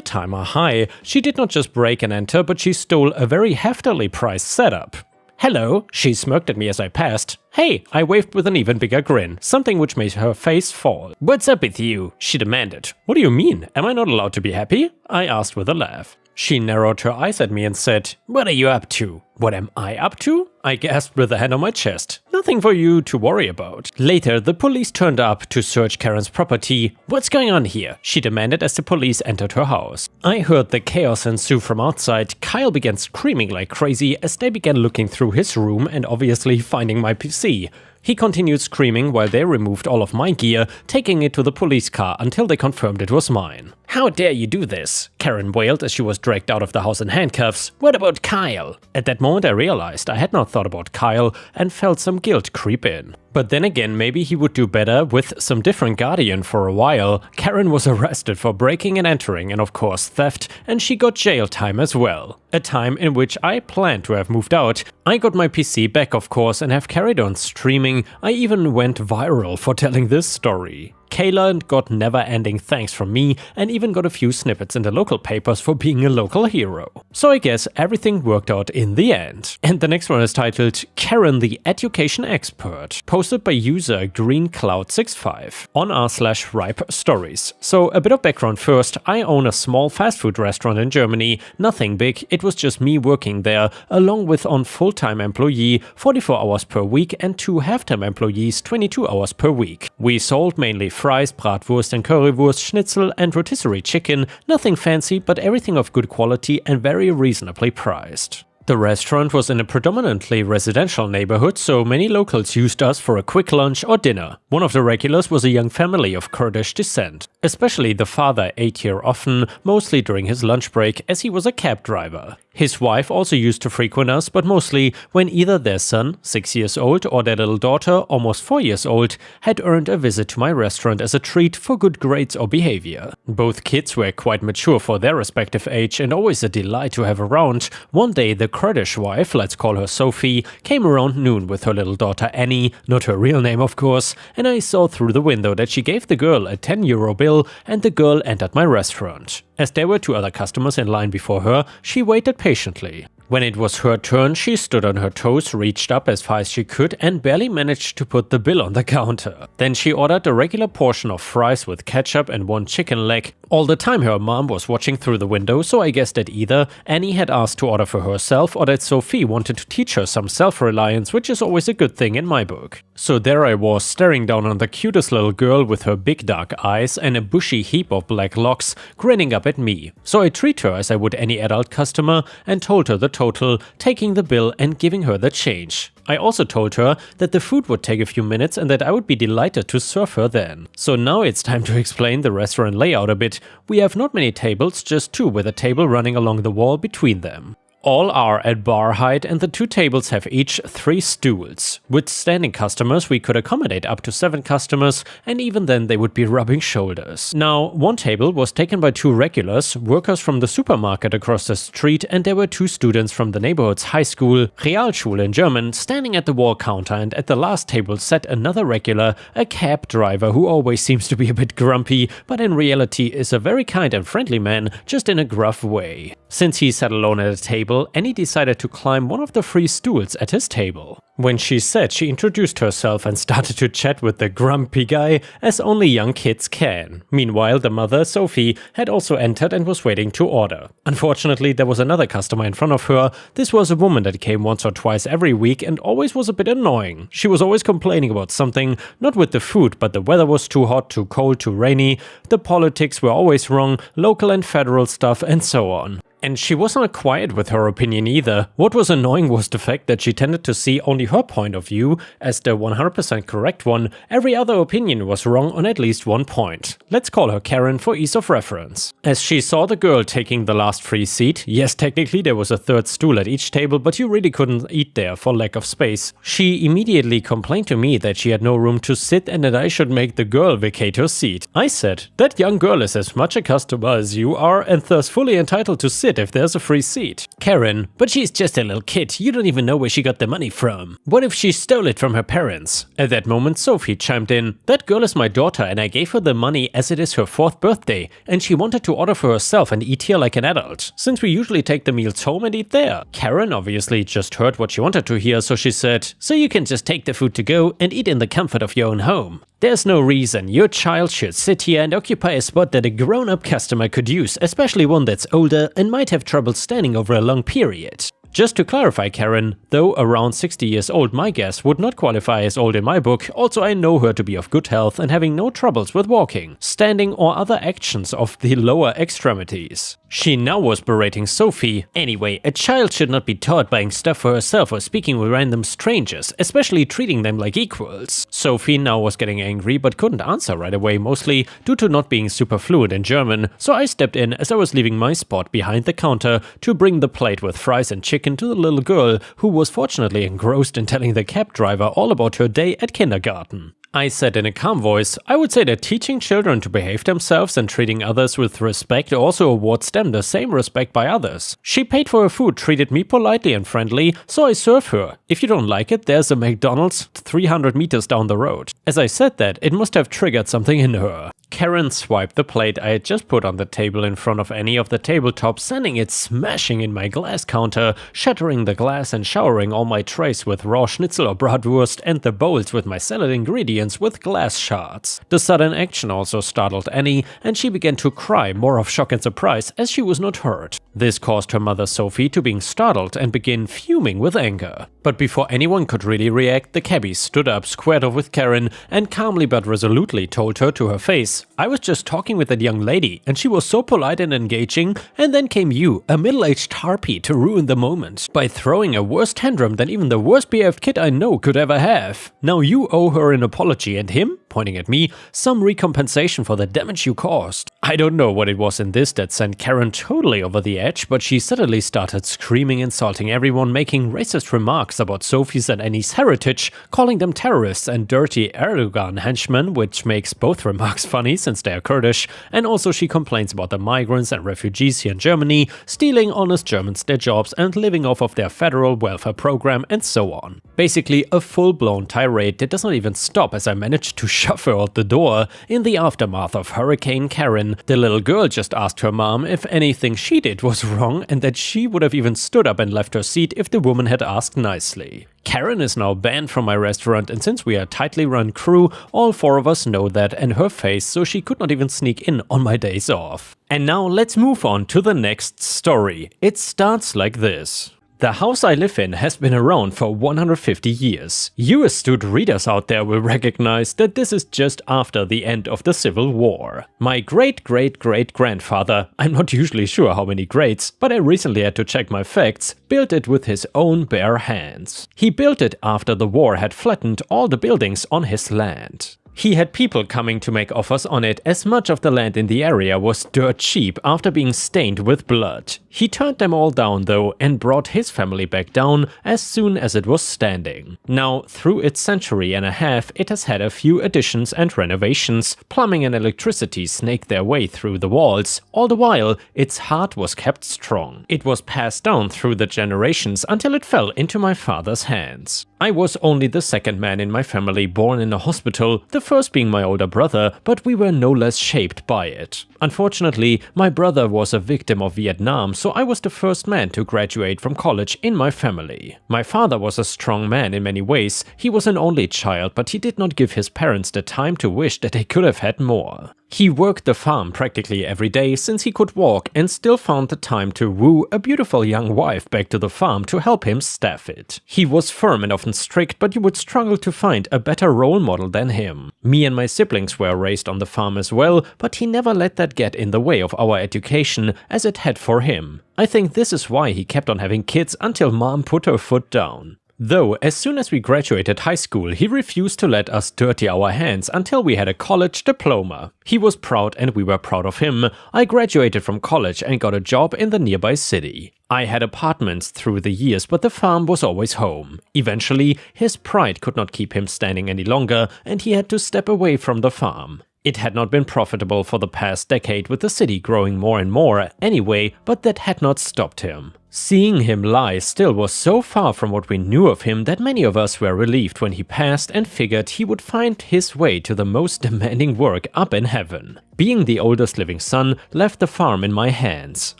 time are high. She did not just break and enter, but she stole a very heftily priced setup. "Hello," she smirked at me as I passed. "Hey," I waved with an even bigger grin, something which made her face fall. "What's up with you?" she demanded. "What do you mean? Am I not allowed to be happy?" I asked with a laugh. She narrowed her eyes at me and said, "What are you up to?" "What am I up to?" I gasped with a hand on my chest. "Nothing for you to worry about." Later, the police turned up to search Karen's property. "What's going on here?" she demanded as the police entered her house. I heard the chaos ensue from outside. Kyle began screaming like crazy as they began looking through his room and obviously finding my PC. He continued screaming while they removed all of my gear, taking it to the police car until they confirmed it was mine. "How dare you do this?" Karen wailed as she was dragged out of the house in handcuffs. "What about Kyle?" At that moment I realized I had not thought about Kyle and felt some guilt creep in. But then again, maybe he would do better with some different guardian for a while. Karen was arrested for breaking and entering and of course theft, and she got jail time as well. A time in which I planned to have moved out. I got my PC back of course and have carried on streaming. I even went viral for telling this story. Kayla got never-ending thanks from me and even got a few snippets in the local papers for being a local hero. So I guess everything worked out in the end. And the next one is titled Karen the Education Expert, posted by user GreenCloud65 on r/Ripestories. So a bit of background first. I own a small fast food restaurant in Germany, nothing big, it was just me working there, along with on full-time employee 44 hours per week and 2 half-time employees 22 hours per week. We sold mainly fries, bratwurst and currywurst, schnitzel and rotisserie chicken, nothing fancy but everything of good quality and very reasonably priced. The restaurant was in a predominantly residential neighborhood, so many locals used us for a quick lunch or dinner. One of the regulars was a young family of Kurdish descent. Especially the father ate here often, mostly during his lunch break as he was a cab driver. His wife also used to frequent us, but mostly when either their son, 6 years old, or their little daughter, almost 4 years old, had earned a visit to my restaurant as a treat for good grades or behavior. Both kids were quite mature for their respective age and always a delight to have around. One day the Kurdish wife, let's call her Sophie, came around noon with her little daughter Annie, not her real name of course, and I saw through the window that she gave the girl a 10 euro bill and the girl entered my restaurant. As there were 2 other customers in line before her, she waited patiently. When it was her turn, she stood on her toes, reached up as far as she could and barely managed to put the bill on the counter. Then she ordered a regular portion of fries with ketchup and 1 chicken leg. All the time her mom was watching through the window, so I guessed that either Annie had asked to order for herself or that Sophie wanted to teach her some self-reliance, which is always a good thing in my book. So there I was, staring down on the cutest little girl with her big dark eyes and a bushy heap of black locks, grinning up at me. So I treated her as I would any adult customer and told her the total, taking the bill and giving her the change. I also told her that the food would take a few minutes and that I would be delighted to serve her then. So now it's time to explain the restaurant layout a bit. We have not many tables, just 2 with a table running along the wall between them. All are at bar height and the 2 tables have each 3 stools. With standing customers we could accommodate up to 7 customers and even then they would be rubbing shoulders. Now, 1 table was taken by 2 regulars, workers from the supermarket across the street, and there were 2 students from the neighborhood's high school, Realschule in German, standing at the wall counter, and at the last table sat another regular, a cab driver who always seems to be a bit grumpy, but in reality is a very kind and friendly man, just in a gruff way. Since he sat alone at a table, Annie decided to climb one of the 3 stools at his table. When she sat, she introduced herself and started to chat with the grumpy guy, as only young kids can. Meanwhile, the mother, Sophie, had also entered and was waiting to order. Unfortunately, there was another customer in front of her. This was a woman that came once or twice every week and always was a bit annoying. She was always complaining about something, not with the food, but the weather was too hot, too cold, too rainy, the politics were always wrong, local and federal stuff, and so on. And she wasn't quiet with her opinion either. What was annoying was the fact that she tended to see only her point of view as the 100% correct one. Every other opinion was wrong on at least one point. Let's call her Karen for ease of reference. As she saw the girl taking the last free seat, yes, technically there was a third stool at each table, but you really couldn't eat there for lack of space. She immediately complained to me that she had no room to sit and that I should make the girl vacate her seat. I said, that young girl is as much a customer as you are and thus fully entitled to sit if there's a free seat. Karen, but she's just a little kid, you don't even know where she got the money from. What if she stole it from her parents? At that moment Sophie chimed in, that girl is my daughter and I gave her the money as it is her 4th birthday and she wanted to order for herself and eat here like an adult, since we usually take the meals home and eat there. Karen obviously just heard what she wanted to hear, so she said, so you can just take the food to go and eat in the comfort of your own home. There's no reason your child should sit here and occupy a spot that a grown-up customer could use, especially one that's older and might have trouble standing over a long period. Just to clarify, Karen, though around 60 years old, my guess would not qualify as old in my book, also I know her to be of good health and having no troubles with walking, standing or other actions of the lower extremities. She now was berating Sophie. Anyway, a child should not be taught buying stuff for herself or speaking with random strangers, especially treating them like equals. Sophie now was getting angry but couldn't answer right away, mostly due to not being super fluent in German, so I stepped in as I was leaving my spot behind the counter to bring the plate with fries and chicken to the little girl, who was fortunately engrossed in telling the cab driver all about her day at kindergarten. I said in a calm voice, I would say that teaching children to behave themselves and treating others with respect also awards them the same respect by others. She paid for her food, treated me politely and friendly, so I serve her. If you don't like it, there's a McDonald's 300 meters down the road. As I said that, it must have triggered something in her. Karen swiped the plate I had just put on the table in front of any of the tabletops, sending it smashing in my glass counter, shattering the glass and showering all my trays with raw schnitzel or bratwurst and the bowls with my salad ingredients with glass shards. The sudden action also startled Annie, and she began to cry, more of shock and surprise, as she was not hurt. This caused her mother Sophie to being startled and begin fuming with anger. But before anyone could really react, the cabbie stood up, squared off with Karen, and calmly but resolutely told her to her face, I was just talking with that young lady, and she was so polite and engaging, and then came you, a middle-aged harpy, to ruin the moment, by throwing a worse tantrum than even the worst behaved kid I know could ever have. Now you owe her an apology and him, pointing at me, some recompensation for the damage you caused. I don't know what it was in this that sent Karen totally over the edge, but she suddenly started screaming, insulting everyone, making racist remarks about Sophie's and Annie's heritage, calling them terrorists and dirty Erdogan henchmen, which makes both remarks funny since they are Kurdish, and also she complains about the migrants and refugees here in Germany, stealing honest Germans their jobs and living off of their federal welfare program and so on. Basically a full-blown tirade that does not even stop as I managed to shove her out the door. In the aftermath of Hurricane Karen, the little girl just asked her mom if anything she did was wrong and that she would have even stood up and left her seat if the woman had asked nicely. Karen is now banned from my restaurant, and since we are a tightly run crew, all 4 of us know that and her face, so she could not even sneak in on my days off. And now let's move on to the next story. It starts like this. The house I live in has been around for 150 years. You astute readers out there will recognize that this is just after the end of the Civil War. My great-great-great-grandfather, I'm not usually sure how many greats, but I recently had to check my facts, built it with his own bare hands. He built it after the war had flattened all the buildings on his land. He had people coming to make offers on it, as much of the land in the area was dirt cheap after being stained with blood. He turned them all down though and brought his family back down as soon as it was standing. Now, through its century and a half, it has had a few additions and renovations. Plumbing and electricity snaked their way through the walls. All the while, its heart was kept strong. It was passed down through the generations until it fell into my father's hands. I was only the second man in my family born in a hospital, the first being my older brother, but we were no less shaped by it. Unfortunately, my brother was a victim of Vietnam, so I was the first man to graduate from college in my family. My father was a strong man in many ways. He was an only child, but he did not give his parents the time to wish that they could have had more. He worked the farm practically every day since he could walk and still found the time to woo a beautiful young wife back to the farm to help him staff it. He was firm and often strict, but you would struggle to find a better role model than him. Me and my siblings were raised on the farm as well, but he never let that let get in the way of our education as it had for him. I think this is why he kept on having kids until mom put her foot down. Though, as soon as we graduated high school, he refused to let us dirty our hands until we had a college diploma. He was proud and we were proud of him. I graduated from college and got a job in the nearby city. I had apartments through the years, but the farm was always home. Eventually, his pride could not keep him standing any longer and he had to step away from the farm. It had not been profitable for the past decade, with the city growing more and more anyway, but that had not stopped him. Seeing him lie still was so far from what we knew of him that many of us were relieved when he passed and figured he would find his way to the most demanding work up in heaven. Being the oldest living son left the farm in my hands.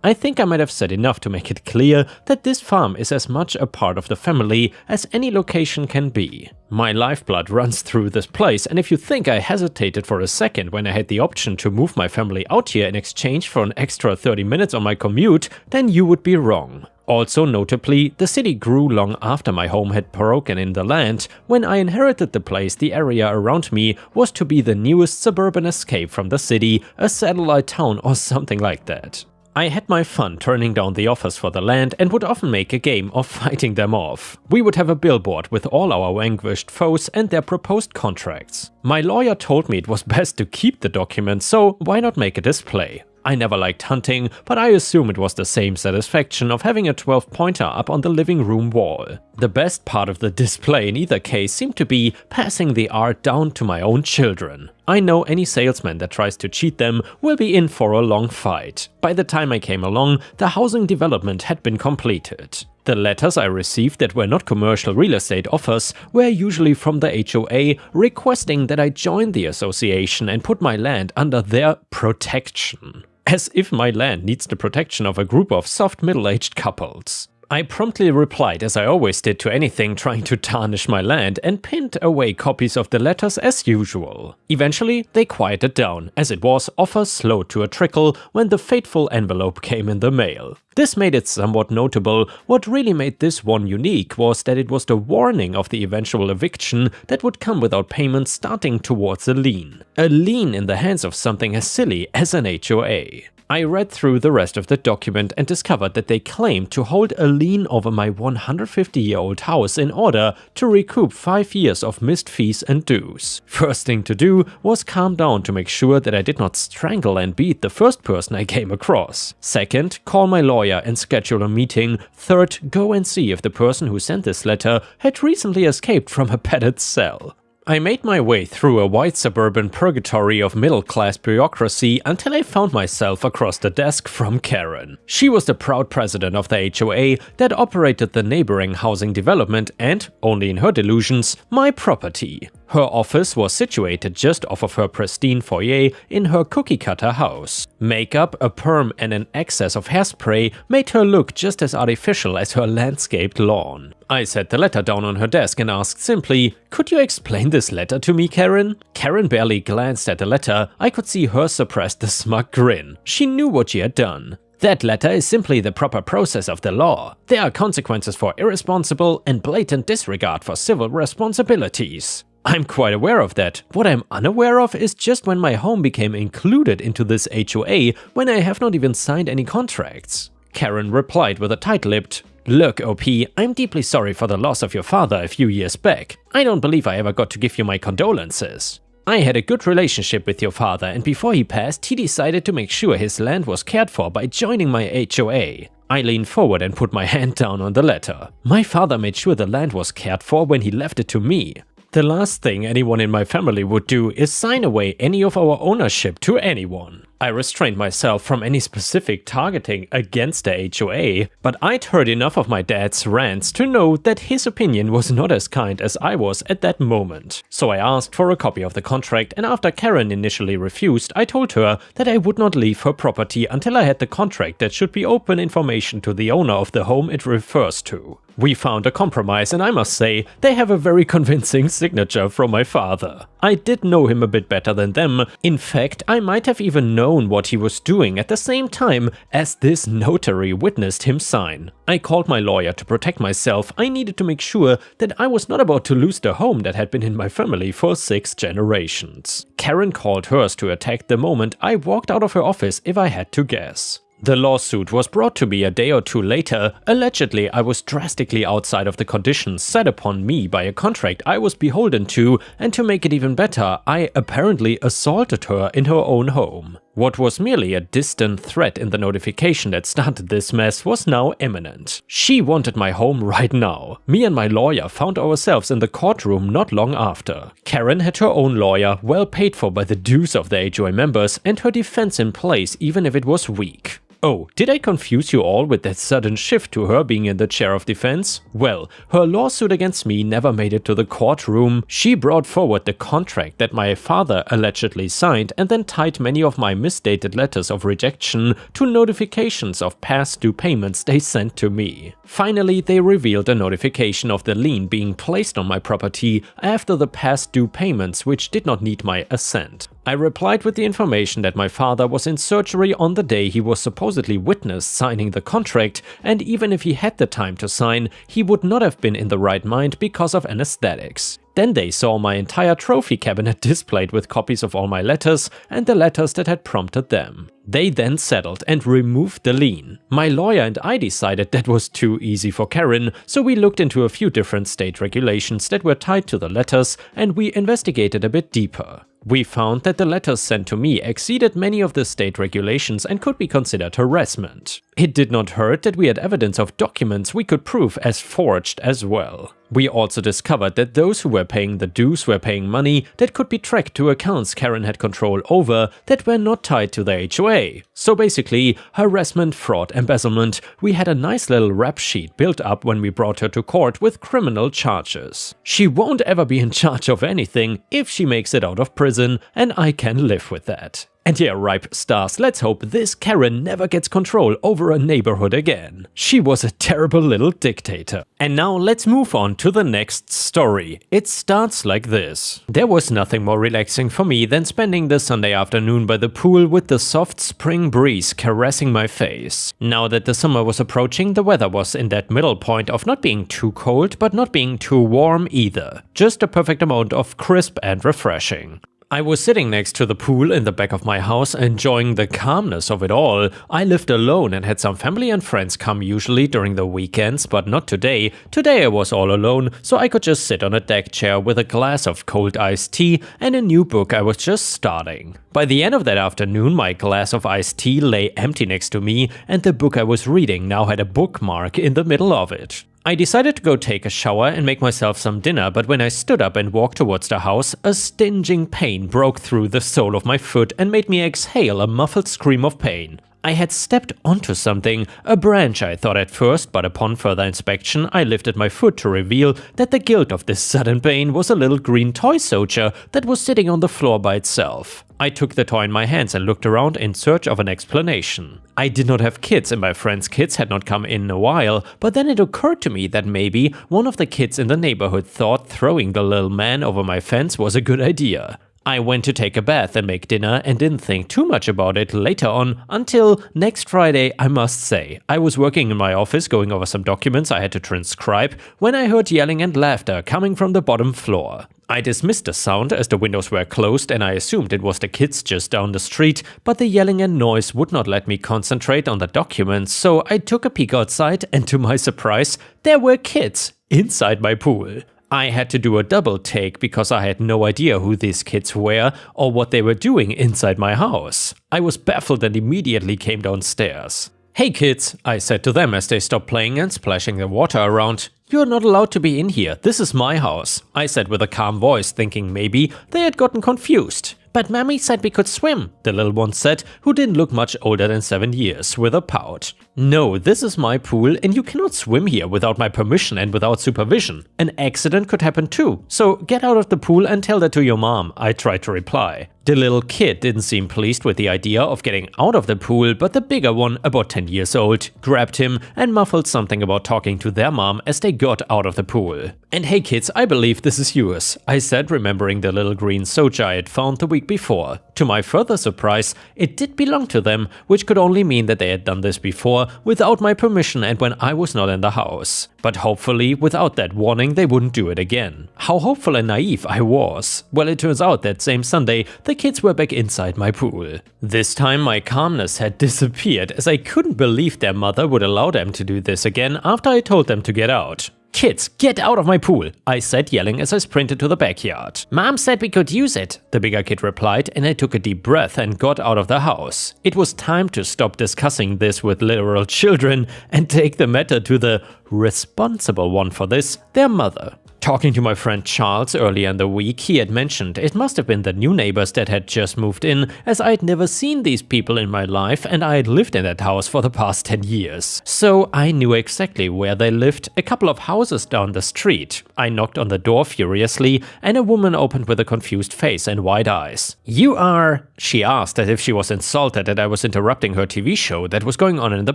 I think I might have said enough to make it clear that this farm is as much a part of the family as any location can be. My lifeblood runs through this place, and if you think I hesitated for a second when I had the option to move my family out here in exchange for an extra 30 minutes on my commute, then you would be wrong. Also notably, the city grew long after my home had broken in the land. When I inherited the place, the area around me was to be the newest suburban escape from the city, a satellite town or something like that. I had my fun turning down the offers for the land and would often make a game of fighting them off. We would have a billboard with all our vanquished foes and their proposed contracts. My lawyer told me it was best to keep the document, so why not make a display? I never liked hunting, but I assume it was the same satisfaction of having a 12-pointer up on the living room wall. The best part of the display in either case seemed to be passing the art down to my own children. I know any salesman that tries to cheat them will be in for a long fight. By the time I came along, the housing development had been completed. The letters I received that were not commercial real estate offers were usually from the HOA requesting that I join the association and put my land under their protection. As if my land needs the protection of a group of soft middle-aged couples. I promptly replied, as I always did to anything trying to tarnish my land, and pinned away copies of the letters as usual. Eventually, they quieted down, as it was offers slowed to a trickle when the fateful envelope came in the mail. This made it somewhat notable. What really made this one unique was that it was the warning of the eventual eviction that would come without payment starting towards a lien. A lien in the hands of something as silly as an HOA. I read through the rest of the document and discovered that they claimed to hold a lien over my 150-year-old house in order to recoup 5 years of missed fees and dues. First thing to do was calm down to make sure that I did not strangle and beat the first person I came across. Second, call my lawyer and schedule a meeting. Third, go and see if the person who sent this letter had recently escaped from a padded cell. I made my way through a white suburban purgatory of middle-class bureaucracy until I found myself across the desk from Karen. She was the proud president of the HOA that operated the neighboring housing development and, only in her delusions, my property. Her office was situated just off of her pristine foyer in her cookie-cutter house. Makeup, a perm and an excess of hairspray made her look just as artificial as her landscaped lawn. I set the letter down on her desk and asked simply, "Could you explain this letter to me, Karen?" Karen barely glanced at the letter. I could see her suppress the smug grin. She knew what she had done. "That letter is simply the proper process of the law. There are consequences for irresponsible and blatant disregard for civil responsibilities." I'm quite aware of that. What I'm unaware of is just when my home became included into this HOA when I have not even signed any contracts. Karen replied with a tight-lipped, "Look, OP, I'm deeply sorry for the loss of your father a few years back. I don't believe I ever got to give you my condolences. I had a good relationship with your father, and before he passed, he decided to make sure his land was cared for by joining my HOA. I leaned forward and put my hand down on the letter. My father made sure the land was cared for when he left it to me. The last thing anyone in my family would do is sign away any of our ownership to anyone. I restrained myself from any specific targeting against the HOA, but I'd heard enough of my dad's rants to know that his opinion was not as kind as I was at that moment. So I asked for a copy of the contract, and after Karen initially refused, I told her that I would not leave her property until I had the contract that should be open information to the owner of the home it refers to. We found a compromise, and I must say, they have a very convincing signature from my father. I did know him a bit better than them. In fact, I might have even known what he was doing at the same time as this notary witnessed him sign. I called my lawyer to protect myself. I needed to make sure that I was not about to lose the home that had been in my family for 6 generations. Karen called hers to attack the moment I walked out of her office, if I had to guess. The lawsuit was brought to me a day or two later. Allegedly, I was drastically outside of the conditions set upon me by a contract I was beholden to, and to make it even better, I apparently assaulted her in her own home. What was merely a distant threat in the notification that started this mess was now imminent. She wanted my home right now. Me and my lawyer found ourselves in the courtroom not long after. Karen had her own lawyer, well paid for by the dues of the HOA members, and her defense in place even if it was weak. Oh, did I confuse you all with that sudden shift to her being in the chair of defense? Well, her lawsuit against me never made it to the courtroom. She brought forward the contract that my father allegedly signed and then tied many of my misdated letters of rejection to notifications of past due payments they sent to me. Finally, they revealed a notification of the lien being placed on my property after the past due payments, which did not need my assent. I replied with the information that my father was in surgery on the day he was supposedly witnessed signing the contract, and even if he had the time to sign, he would not have been in the right mind because of anesthetics. Then they saw my entire trophy cabinet displayed with copies of all my letters and the letters that had prompted them. They then settled and removed the lien. My lawyer and I decided that was too easy for Karen, so we looked into a few different state regulations that were tied to the letters, and we investigated a bit deeper. We found that the letters sent to me exceeded many of the state regulations and could be considered harassment. It did not hurt that we had evidence of documents we could prove as forged as well. We also discovered that those who were paying the dues were paying money that could be tracked to accounts Karen had control over that were not tied to the HOA. So basically, harassment, fraud, embezzlement. We had a nice little rap sheet built up when we brought her to court with criminal charges. She won't ever be in charge of anything if she makes it out of prison, and I can live with that. And yeah, Ripe stars, let's hope this Karen never gets control over a neighborhood again. She was a terrible little dictator. And now let's move on to the next story. It starts like this. There was nothing more relaxing for me than spending the Sunday afternoon by the pool with the soft spring breeze caressing my face. Now that the summer was approaching, the weather was in that middle point of not being too cold but not being too warm either. Just a perfect amount of crisp and refreshing. I was sitting next to the pool in the back of my house, enjoying the calmness of it all. I lived alone and had some family and friends come usually during the weekends, but not today. Today I was all alone, so I could just sit on a deck chair with a glass of cold iced tea and a new book I was just starting. By the end of that afternoon, my glass of iced tea lay empty next to me, and the book I was reading now had a bookmark in the middle of it. I decided to go take a shower and make myself some dinner, but when I stood up and walked towards the house, a stinging pain broke through the sole of my foot and made me exhale a muffled scream of pain. I had stepped onto something, a branch I thought at first, but upon further inspection I lifted my foot to reveal that the guilt of this sudden pain was a little green toy soldier that was sitting on the floor by itself. I took the toy in my hands and looked around in search of an explanation. I did not have kids and my friends' kids had not come in a while, but then it occurred to me that maybe one of the kids in the neighborhood thought throwing the little man over my fence was a good idea. I went to take a bath and make dinner and didn't think too much about it later on until next Friday, I must say. I was working in my office going over some documents I had to transcribe when I heard yelling and laughter coming from the bottom floor. I dismissed the sound as the windows were closed and I assumed it was the kids just down the street, but the yelling and noise would not let me concentrate on the documents, so I took a peek outside and to my surprise, there were kids inside my pool. I had to do a double take because I had no idea who these kids were or what they were doing inside my house. I was baffled and immediately came downstairs. "Hey kids," I said to them as they stopped playing and splashing the water around. "You're not allowed to be in here, this is my house," I said with a calm voice, thinking maybe they had gotten confused. "But Mommy said we could swim," the little one said, who didn't look much older than 7 years, with a pout. "No, this is my pool and you cannot swim here without my permission and without supervision. An accident could happen too, so get out of the pool and tell that to your mom," I tried to reply. The little kid didn't seem pleased with the idea of getting out of the pool, but the bigger one, about 10 years old, grabbed him and muffled something about talking to their mom as they got out of the pool. "And hey kids, I believe this is yours," I said, remembering the little green soja I had found the week before. To my further surprise, it did belong to them, which could only mean that they had done this before without my permission and when I was not in the house. But hopefully, without that warning, they wouldn't do it again. How hopeful and naive I was. Well, it turns out that same Sunday, the kids were back inside my pool. This time my calmness had disappeared, as I couldn't believe their mother would allow them to do this again after I told them to get out. "Kids, get out of my pool," I said, yelling as I sprinted to the backyard. "Mom said we could use it," the bigger kid replied, and I took a deep breath and got out of the house. It was time to stop discussing this with literal children and take the matter to the responsible one for this, their mother. Talking to my friend Charles earlier in the week, he had mentioned it must have been the new neighbors that had just moved in, as I had never seen these people in my life and I had lived in that house for the past 10 years. So I knew exactly where they lived, a couple of houses down the street. I knocked on the door furiously and a woman opened with a confused face and wide eyes. "You are…" she asked, as if she was insulted that I was interrupting her TV show that was going on in the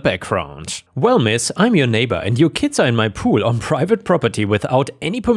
background. "Well, miss, I'm your neighbor and your kids are in my pool on private property without any permission,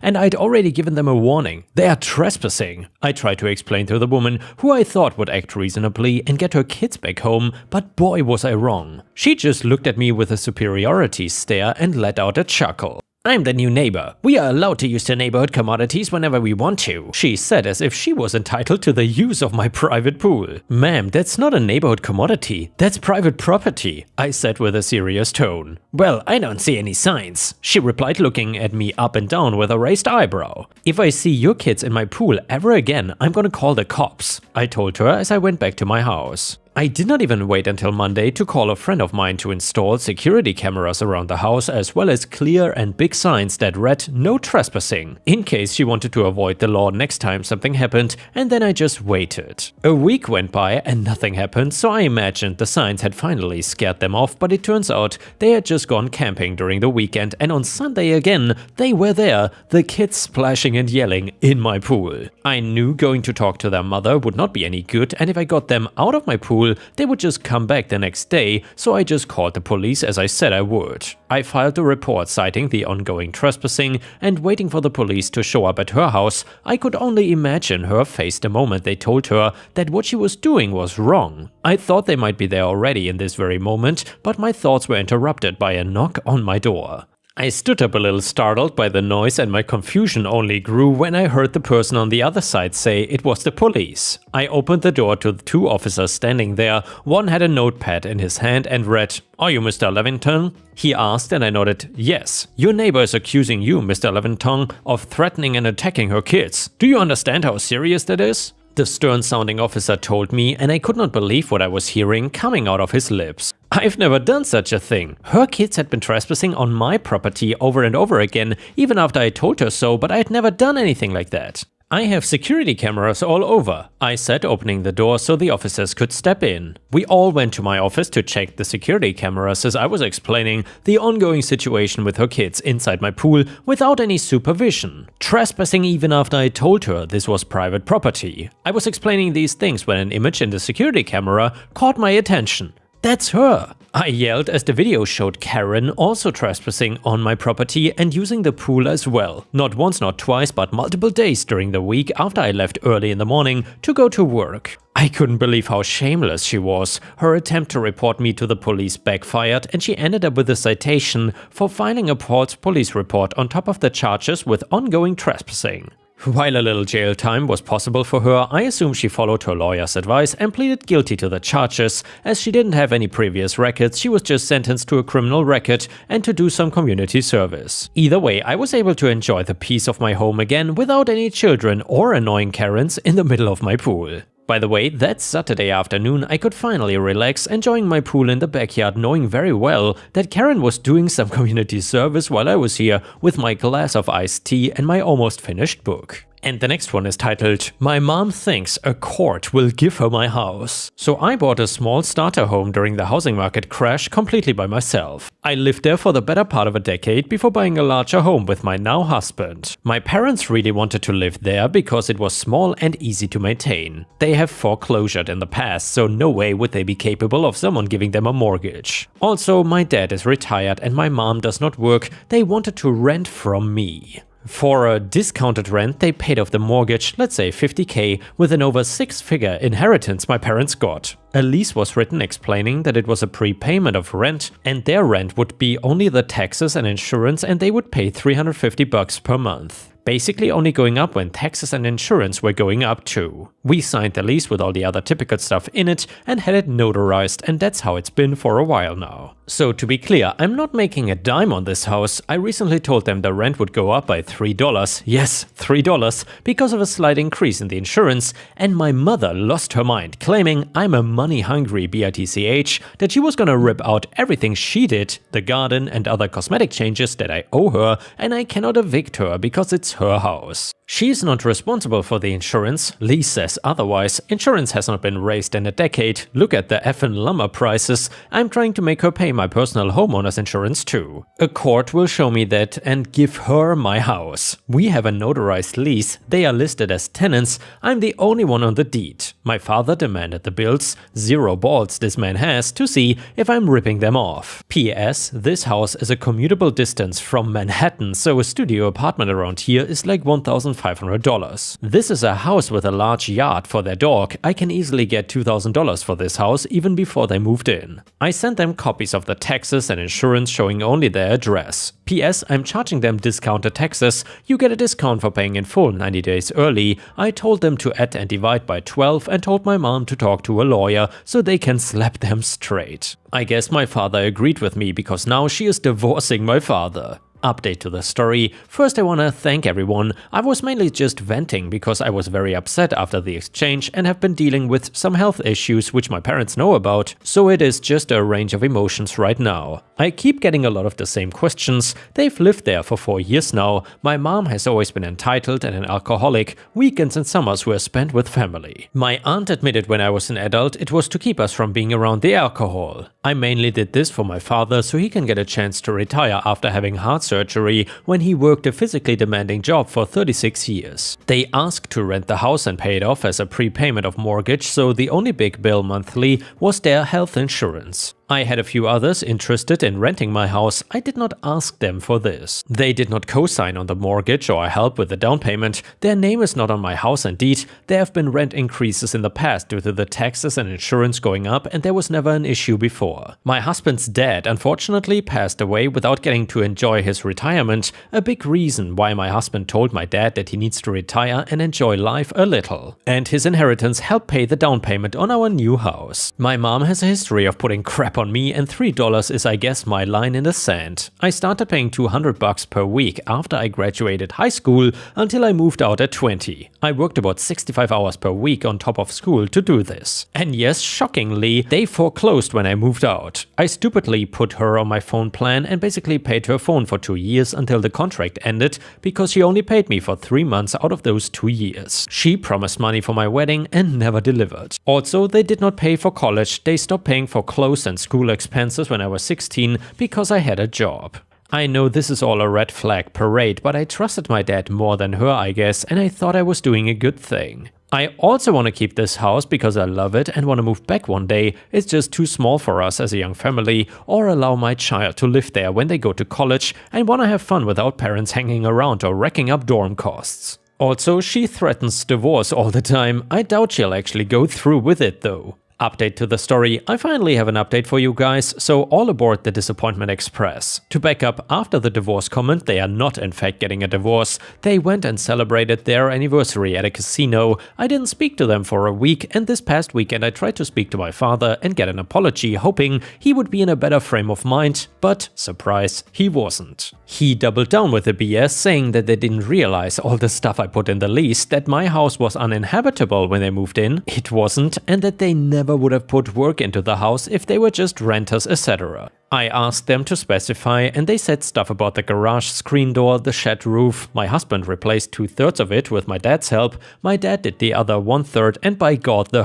and I'd already given them a warning. They are trespassing," I tried to explain to the woman, who I thought would act reasonably and get her kids back home, but boy was I wrong. She just looked at me with a superiority stare and let out a chuckle. "I'm the new neighbor. We are allowed to use the neighborhood commodities whenever we want to," she said, as if she was entitled to the use of my private pool. "Ma'am, that's not a neighborhood commodity. That's private property," I said with a serious tone. "Well, I don't see any signs," she replied, looking at me up and down with a raised eyebrow. "If I see your kids in my pool ever again, I'm gonna call the cops," I told her as I went back to my house. I did not even wait until Monday to call a friend of mine to install security cameras around the house, as well as clear and big signs that read "No trespassing," in case she wanted to avoid the law next time something happened, and then I just waited. A week went by and nothing happened, so I imagined the signs had finally scared them off, but it turns out they had just gone camping during the weekend, and on Sunday again, they were there, the kids splashing and yelling in my pool. I knew going to talk to their mother would not be any good, and if I got them out of my pool, they would just come back the next day, so I just called the police as I said I would. I filed a report citing the ongoing trespassing, and waiting for the police to show up at her house, I could only imagine her face the moment they told her that what she was doing was wrong. I thought they might be there already in this very moment, but my thoughts were interrupted by a knock on my door. I stood up a little startled by the noise, and my confusion only grew when I heard the person on the other side say it was the police. I opened the door to the two officers standing there. One had a notepad in his hand and read, "Are you Mr. Levington?" He asked and I nodded, "Yes. Your neighbor is accusing you, Mr. Levington, of threatening and attacking her kids. Do you understand how serious that is?" The stern-sounding officer told me, and I could not believe what I was hearing coming out of his lips. I've never done such a thing. Her kids had been trespassing on my property over and over again, even after I told her so, but I had never done anything like that. "I have security cameras all over," I said, opening the door so the officers could step in. We all went to my office to check the security cameras as I was explaining the ongoing situation with her kids inside my pool without any supervision. Trespassing even after I told her this was private property. I was explaining these things when an image in the security camera caught my attention. "That's her!" I yelled as the video showed Karen also trespassing on my property and using the pool as well. Not once, not twice, but multiple days during the week after I left early in the morning to go to work. I couldn't believe how shameless she was. Her attempt to report me to the police backfired, and she ended up with a citation for filing a false police report on top of the charges with ongoing trespassing. While a little jail time was possible for her, I assume she followed her lawyer's advice and pleaded guilty to the charges. As she didn't have any previous records, she was just sentenced to a criminal record and to do some community service. Either way, I was able to enjoy the peace of my home again without any children or annoying Karens in the middle of my pool. By the way, that Saturday afternoon I could finally relax, enjoying my pool in the backyard, knowing very well that Karen was doing some community service while I was here with my glass of iced tea and my almost finished book. And the next one is titled, My Mom Thinks a Court Will Give Her My House. So I bought a small starter home during the housing market crash completely by myself. I lived there for the better part of a decade before buying a larger home with my now husband. My parents really wanted to live there because it was small and easy to maintain. They have foreclosured in the past, so no way would they be capable of someone giving them a mortgage. Also, my dad is retired and my mom does not work. They wanted to rent from me. For a discounted rent, they paid off the mortgage, let's say 50k, with an over 6-figure inheritance my parents got. A lease was written explaining that it was a prepayment of rent, and their rent would be only the taxes and insurance, and they would pay $350 per month. Basically only going up when taxes and insurance were going up too. We signed the lease with all the other typical stuff in it and had it notarized, and that's how it's been for a while now. So to be clear, I'm not making a dime on this house. I recently told them the rent would go up by $3, yes, $3, because of a slight increase in the insurance, and my mother lost her mind, claiming I'm a money-hungry bitch, that she was gonna rip out everything she did, the garden and other cosmetic changes that I owe her, and I cannot evict her because it's her house. She's not responsible for the insurance, lease says otherwise. Insurance has not been raised in a decade. Look at the effin' lumber prices. I'm trying to make her pay my personal homeowner's insurance too. A court will show me that and give her my house. We have a notarized lease. They are listed as tenants. I'm the only one on the deed. My father demanded the bills, 0 balls this man has, to see if I'm ripping them off. P.S. This house is a commutable distance from Manhattan, so a studio apartment around here is like $1,500. This is a house with a large yard for their dog. I can easily get $2,000 for this house even before they moved in. I sent them copies of the taxes and insurance showing only their address. P.S. I'm charging them discounted taxes. You get a discount for paying in full 90 days early. I told them to add and divide by 12 and told my mom to talk to a lawyer so they can slap them straight. I guess my father agreed with me because now she is divorcing my father. Update to the story. First, I wanna thank everyone. I was mainly just venting because I was very upset after the exchange and have been dealing with some health issues which my parents know about, so it is just a range of emotions right now. I keep getting a lot of the same questions. They've lived there for 4 years now. My mom has always been entitled and an alcoholic. Weekends and summers were spent with family. My aunt admitted when I was an adult it was to keep us from being around the alcohol. I mainly did this for my father so he can get a chance to retire after having heart surgery when he worked a physically demanding job for 36 years. They asked to rent the house and pay it off as a prepayment of mortgage, so the only big bill monthly was their health insurance. I had a few others interested in renting my house. I did not ask them for this. They did not co-sign on the mortgage or help with the down payment. Their name is not on my house and deed. There have been rent increases in the past due to the taxes and insurance going up, and there was never an issue before. My husband's dad unfortunately passed away without getting to enjoy his retirement, a big reason why my husband told my dad that he needs to retire and enjoy life a little. And his inheritance helped pay the down payment on our new house. My mom has a history of putting crap on me, and $3 is, I guess, my line in the sand. I started paying $200 per week after I graduated high school until I moved out at 20. I worked about 65 hours per week on top of school to do this. And yes, shockingly, they foreclosed when I moved out. I stupidly put her on my phone plan and basically paid her phone for 2 years until the contract ended because she only paid me for 3 months out of those 2 years. She promised money for my wedding and never delivered. Also, they did not pay for college. They stopped paying for clothes and school expenses when I was 16 because I had a job. I know this is all a red flag parade, but I trusted my dad more than her, I guess, and I thought I was doing a good thing. I also want to keep this house because I love it and want to move back one day. It's just too small for us as a young family, or allow my child to live there when they go to college and want to have fun without parents hanging around or racking up dorm costs. Also, she threatens divorce all the time. I doubt she'll actually go through with it though. Update to the story. I finally have an update for you guys, so all aboard the Disappointment Express. To back up, after the divorce comment, they are not in fact getting a divorce. They went and celebrated their anniversary at a casino. I didn't speak to them for a week, and this past weekend I tried to speak to my father and get an apology, hoping he would be in a better frame of mind, but surprise, he wasn't. He doubled down with the BS, saying that they didn't realize all the stuff I put in the lease, that my house was uninhabitable when they moved in. It wasn't, and that they never would have put work into the house if they were just renters, etc. I asked them to specify and they said stuff about the garage screen door, the shed roof. My husband replaced 2/3 of it with my dad's help, my dad did the other 1/3, and by God the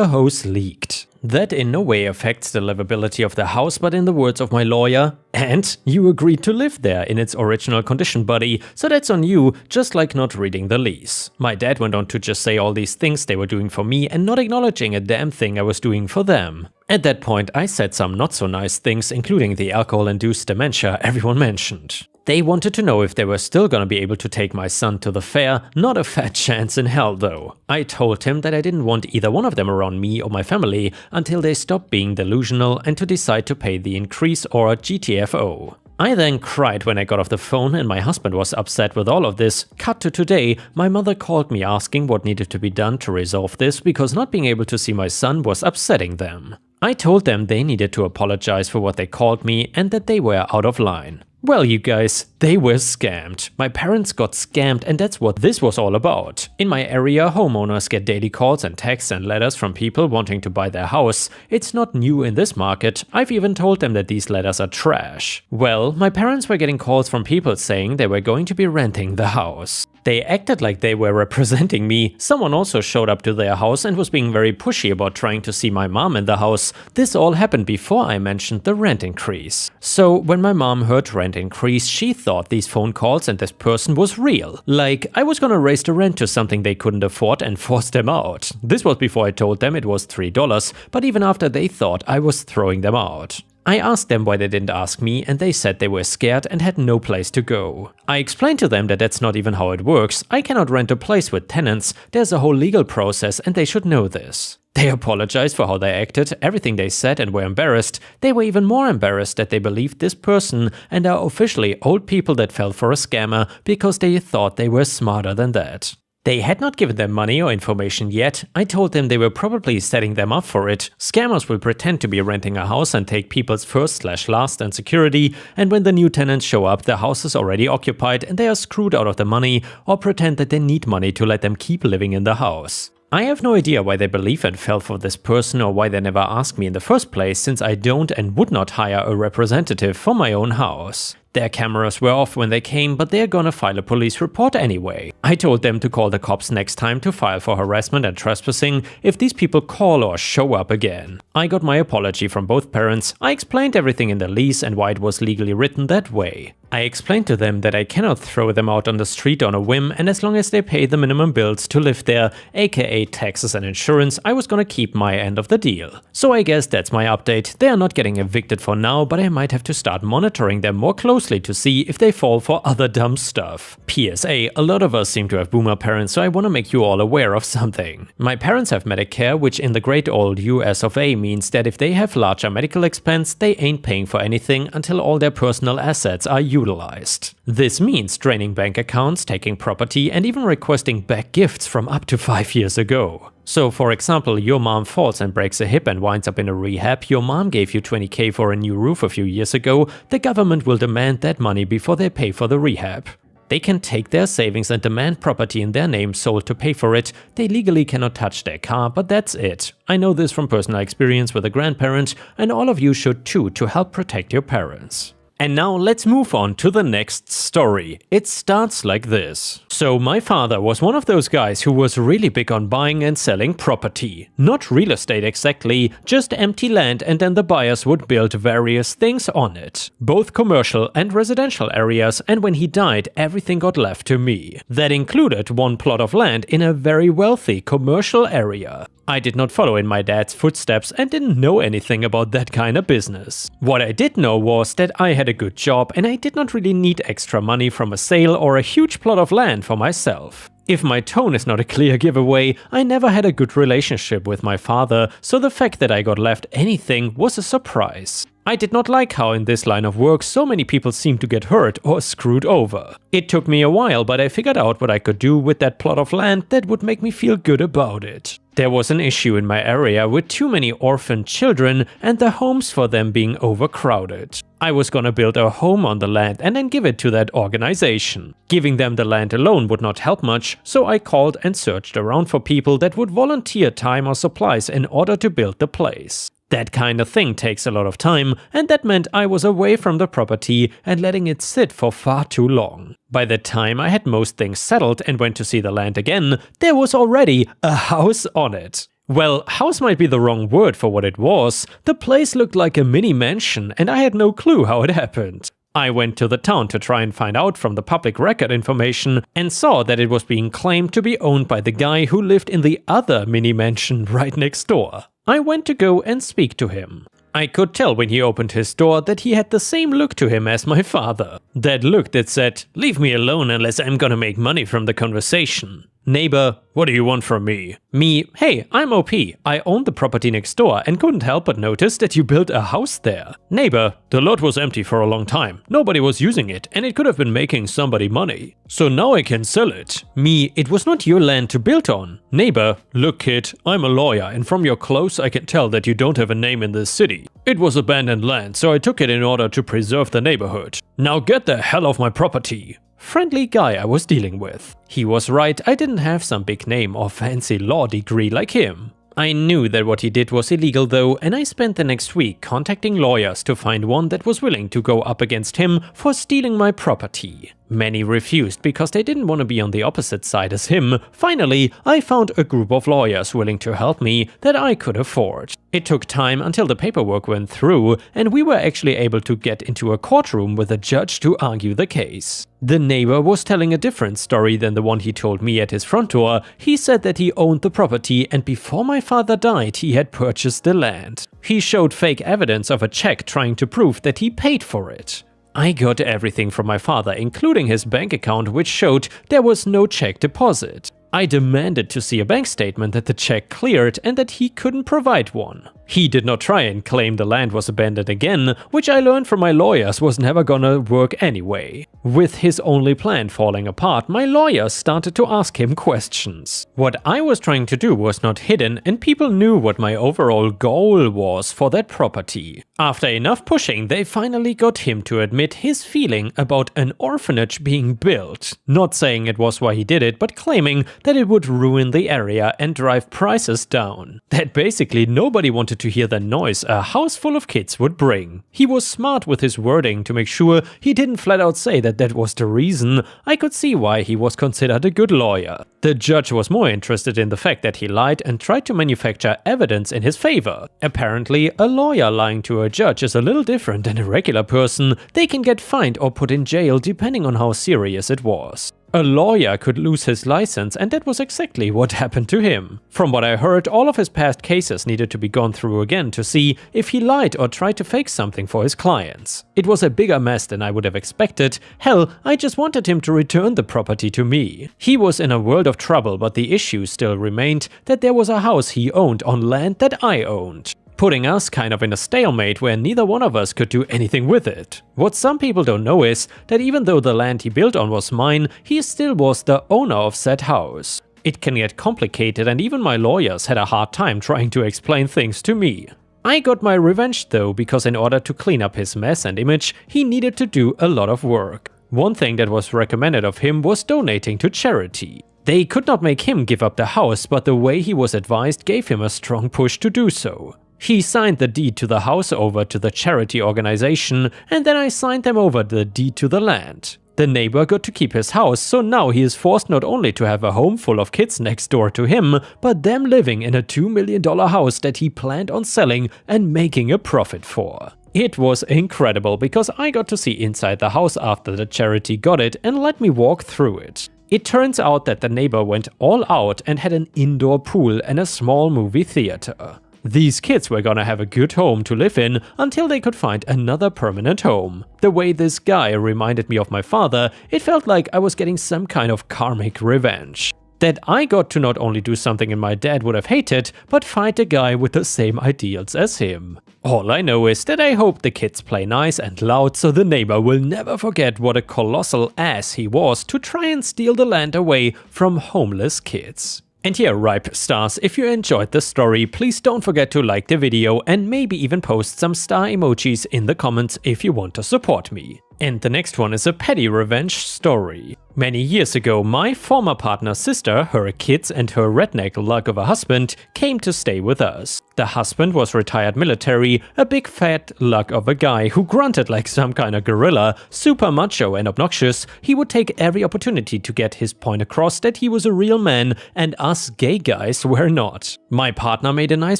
hose leaked. That in no way affects the livability of the house, but in the words of my lawyer, and you agreed to live there in its original condition, buddy, so that's on you, just like not reading the lease. My dad went on to just say all these things they were doing for me and not acknowledging a damn thing I was doing for them. At that point, I said some not so nice things, including the alcohol-induced dementia everyone mentioned. They wanted to know if they were still gonna be able to take my son to the fair. Not a fat chance in hell though. I told him that I didn't want either one of them around me or my family until they stopped being delusional and to decide to pay the increase or GTFO. I then cried when I got off the phone and my husband was upset with all of this. Cut to today, my mother called me asking what needed to be done to resolve this because not being able to see my son was upsetting them. I told them they needed to apologize for what they called me and that they were out of line. Well, you guys, they were scammed. My parents got scammed and that's what this was all about. In my area, homeowners get daily calls and texts and letters from people wanting to buy their house. It's not new in this market. I've even told them that these letters are trash. Well, my parents were getting calls from people saying they were going to be renting the house. They acted like they were representing me. Someone also showed up to their house and was being very pushy about trying to see my mom in the house. This all happened before I mentioned the rent increase. So when my mom heard rent increase, she thought these phone calls and this person was real. Like I was gonna raise the rent to something they couldn't afford and force them out. This was before I told them it was $3, but even after they thought I was throwing them out. I asked them why they didn't ask me and they said they were scared and had no place to go. I explained to them that that's not even how it works. I cannot rent a place with tenants. There's a whole legal process and they should know this. They apologized for how they acted, everything they said, and were embarrassed. They were even more embarrassed that they believed this person and are officially old people that fell for a scammer because they thought they were smarter than that. They had not given them money or information yet. I told them they were probably setting them up for it. Scammers will pretend to be renting a house and take people's first/last and security, and when the new tenants show up, the house is already occupied and they are screwed out of the money, or pretend that they need money to let them keep living in the house. I have no idea why they believe and fell for this person or why they never asked me in the first place, since I don't and would not hire a representative for my own house. Their cameras were off when they came, but they're gonna file a police report anyway. I told them to call the cops next time to file for harassment and trespassing if these people call or show up again. I got my apology from both parents. I explained everything in the lease and why it was legally written that way. I explained to them that I cannot throw them out on the street on a whim, and as long as they pay the minimum bills to live there, aka taxes and insurance, I was gonna keep my end of the deal. So I guess that's my update. They are not getting evicted for now, but I might have to start monitoring them more closely to see if they fall for other dumb stuff. PSA, a lot of us seem to have boomer parents, so I wanna make you all aware of something. My parents have Medicare, which in the great old US of A means that if they have larger medical expense, they ain't paying for anything until all their personal assets are utilized. This means draining bank accounts, taking property, and even requesting back gifts from up to 5 years ago. So for example, your mom falls and breaks a hip and winds up in a rehab, your mom gave you 20k for a new roof a few years ago, the government will demand that money before they pay for the rehab. They can take their savings and demand property in their name sold to pay for it. They legally cannot touch their car, but that's it. I know this from personal experience with a grandparent, and all of you should too, to help protect your parents. And now let's move on to the next story. It starts like this. So my father was one of those guys who was really big on buying and selling property. Not real estate exactly, just empty land, and then the buyers would build various things on it. Both commercial and residential areas, and when he died, everything got left to me. That included one plot of land in a very wealthy commercial area. I did not follow in my dad's footsteps and didn't know anything about that kind of business. What I did know was that I had a good job and I did not really need extra money from a sale or a huge plot of land for myself. If my tone is not a clear giveaway, I never had a good relationship with my father, so the fact that I got left anything was a surprise. I did not like how in this line of work so many people seem to get hurt or screwed over. It took me a while, but I figured out what I could do with that plot of land that would make me feel good about it. There was an issue in my area with too many orphaned children and the homes for them being overcrowded. I was gonna build a home on the land and then give it to that organization. Giving them the land alone would not help much, so I called and searched around for people that would volunteer time or supplies in order to build the place. That kind of thing takes a lot of time, and that meant I was away from the property and letting it sit for far too long. By the time I had most things settled and went to see the land again, there was already a house on it. Well, house might be the wrong word for what it was. The place looked like a mini mansion and I had no clue how it happened. I went to the town to try and find out from the public record information and saw that it was being claimed to be owned by the guy who lived in the other mini mansion right next door. I went to go and speak to him. I could tell when he opened his door that he had the same look to him as my father. That look that said, "Leave me alone unless I'm gonna make money from the conversation." Neighbor, what do you want from me? Me, hey, I'm OP. I owned the property next door and couldn't help but notice that you built a house there. Neighbor, the lot was empty for a long time. Nobody was using it and it could have been making somebody money. So now I can sell it. Me, it was not your land to build on. Neighbor, look kid, I'm a lawyer and from your clothes I can tell that you don't have a name in this city. It was abandoned land, so I took it in order to preserve the neighborhood. Now get the hell off my property. Friendly guy I was dealing with. He was right, I didn't have some big name or fancy law degree like him. I knew that what he did was illegal though, and I spent the next week contacting lawyers to find one that was willing to go up against him for stealing my property. Many refused because they didn't want to be on the opposite side as him. Finally, I found a group of lawyers willing to help me that I could afford. It took time until the paperwork went through and we were actually able to get into a courtroom with a judge to argue the case. The neighbor was telling a different story than the one he told me at his front door. He said that he owned the property and before my father died he had purchased the land. He showed fake evidence of a check trying to prove that he paid for it. I got everything from my father, including his bank account, which showed there was no check deposit. I demanded to see a bank statement that the check cleared and that he couldn't provide one. He did not try and claim the land was abandoned again, which I learned from my lawyers was never gonna work anyway. With his only plan falling apart, my lawyers started to ask him questions. What I was trying to do was not hidden and people knew what my overall goal was for that property. After enough pushing, they finally got him to admit his feeling about an orphanage being built. Not saying it was why he did it, but claiming that it would ruin the area and drive prices down. That basically nobody wanted to hear the noise a house full of kids would bring. He was smart with his wording to make sure he didn't flat out say that that was the reason. I could see why he was considered a good lawyer. The judge was more interested in the fact that he lied and tried to manufacture evidence in his favor. Apparently, a lawyer lying to a judge is a little different than a regular person. They can get fined or put in jail depending on how serious it was. A lawyer could lose his license and that was exactly what happened to him. From what I heard, all of his past cases needed to be gone through again to see if he lied or tried to fake something for his clients. It was a bigger mess than I would have expected. Hell, I just wanted him to return the property to me. He was in a world of trouble, but the issue still remained that there was a house he owned on land that I owned, putting us kind of in a stalemate where neither one of us could do anything with it. What some people don't know is that even though the land he built on was mine, he still was the owner of said house. It can get complicated and even my lawyers had a hard time trying to explain things to me. I got my revenge though, because in order to clean up his mess and image, he needed to do a lot of work. One thing that was recommended of him was donating to charity. They could not make him give up the house, but the way he was advised gave him a strong push to do so. He signed the deed to the house over to the charity organization, and then I signed them over the deed to the land. The neighbor got to keep his house, so now he is forced not only to have a home full of kids next door to him, but them living in a $2 million house that he planned on selling and making a profit for. It was incredible because I got to see inside the house after the charity got it and let me walk through it. It turns out that the neighbor went all out and had an indoor pool and a small movie theater. These kids were gonna have a good home to live in until they could find another permanent home. The way this guy reminded me of my father, it felt like I was getting some kind of karmic revenge. That I got to not only do something my dad would have hated, but fight a guy with the same ideals as him. All I know is that I hope the kids play nice and loud so the neighbor will never forget what a colossal ass he was to try and steal the land away from homeless kids. And here, Ripe Stars, if you enjoyed the story, please don't forget to like the video and maybe even post some star emojis in the comments if you want to support me. And the next one is a petty revenge story. Many years ago, my former partner's sister, her kids and her redneck lug of a husband came to stay with us. The husband was retired military, a big fat lug of a guy who grunted like some kind of gorilla, super macho and obnoxious. He would take every opportunity to get his point across that he was a real man and us gay guys were not. My partner made a nice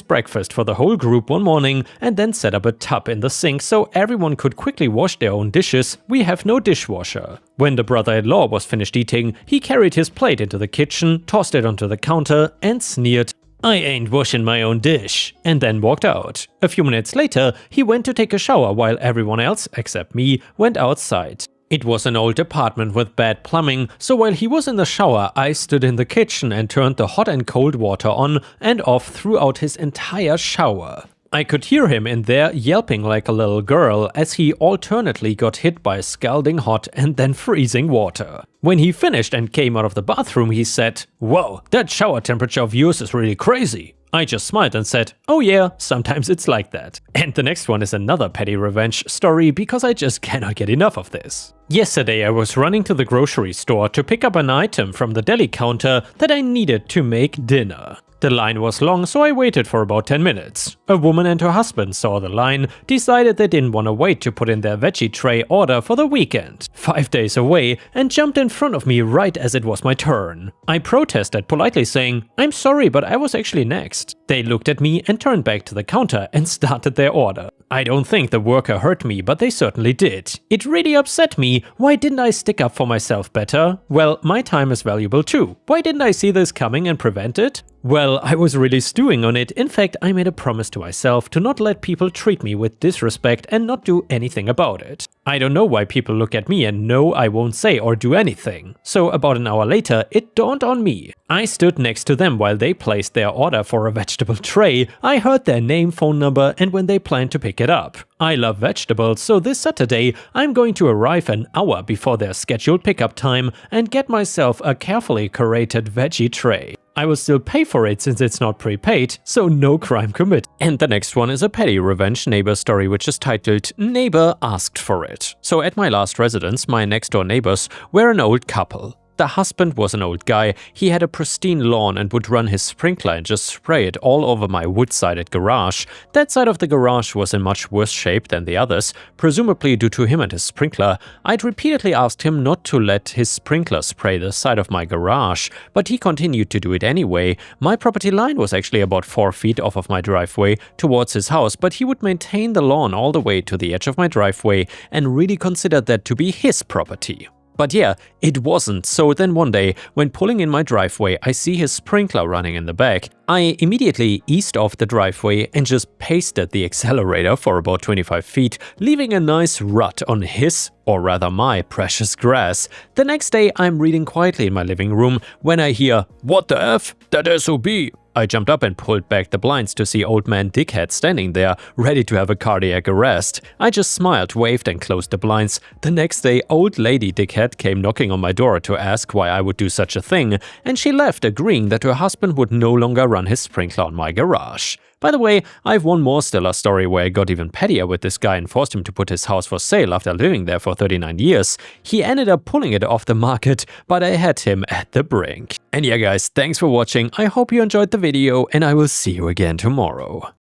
breakfast for the whole group one morning and then set up a tub in the sink so everyone could quickly wash their own dishes. We have no dishwasher. When the brother-in-law was finished eating, he carried his plate into the kitchen, tossed it onto the counter and sneered, "I ain't washing my own dish," and then walked out. A few minutes later, he went to take a shower while everyone else, except me, went outside. It was an old apartment with bad plumbing, so while he was in the shower, I stood in the kitchen and turned the hot and cold water on and off throughout his entire shower. I could hear him in there yelping like a little girl as he alternately got hit by scalding hot and then freezing water. When he finished and came out of the bathroom, he said, "Whoa, that shower temperature of yours is really crazy." I just smiled and said, "Oh yeah, sometimes it's like that." And the next one is another petty revenge story because I just cannot get enough of this. Yesterday I was running to the grocery store to pick up an item from the deli counter that I needed to make dinner. The line was long, so I waited for about 10 minutes. A woman and her husband saw the line, decided they didn't want to wait to put in their veggie tray order for the weekend, 5 days away, and jumped in front of me right as it was my turn. I protested politely saying, "I'm sorry, but I was actually next." They looked at me and turned back to the counter and started their order. I don't think the worker hurt me, but they certainly did. It really upset me. Why didn't I stick up for myself better? Well, my time is valuable too. Why didn't I see this coming and prevent it? Well, I was really stewing on it. In fact, I made a promise to myself to not let people treat me with disrespect and not do anything about it. I don't know why people look at me and know I won't say or do anything. So about an hour later, it dawned on me. I stood next to them while they placed their order for a vegetable tray. I heard their name, phone number, and when they planned to pick it up. I love vegetables, so this Saturday I'm going to arrive an hour before their scheduled pickup time and get myself a carefully curated veggie tray. I will still pay for it since it's not prepaid, so no crime committed. And the next one is a petty revenge neighbor story which is titled "Neighbor Asked for It." So at my last residence, my next door neighbors were an old couple. The husband was an old guy. He had a pristine lawn and would run his sprinkler and just spray it all over my wood-sided garage. That side of the garage was in much worse shape than the others, presumably due to him and his sprinkler. I'd repeatedly asked him not to let his sprinkler spray the side of my garage, but he continued to do it anyway. My property line was actually about 4 feet off of my driveway towards his house, but he would maintain the lawn all the way to the edge of my driveway and really considered that to be his property. But yeah, it wasn't. So then one day, when pulling in my driveway, I see his sprinkler running in the back. I immediately eased off the driveway and just pasted the accelerator for about 25 feet, leaving a nice rut on his, or rather my, precious grass. The next day, I'm reading quietly in my living room when I hear, "What the F? That SOB!" I jumped up and pulled back the blinds to see old man Dickhead standing there, ready to have a cardiac arrest. I just smiled, waved and closed the blinds. The next day, old lady Dickhead came knocking on my door to ask why I would do such a thing, and she left agreeing that her husband would no longer run his sprinkler on my garage. By the way, I have one more stellar story where I got even pettier with this guy and forced him to put his house for sale after living there for 39 years. He ended up pulling it off the market, but I had him at the brink. And yeah guys, thanks for watching. I hope you enjoyed the video and I will see you again tomorrow.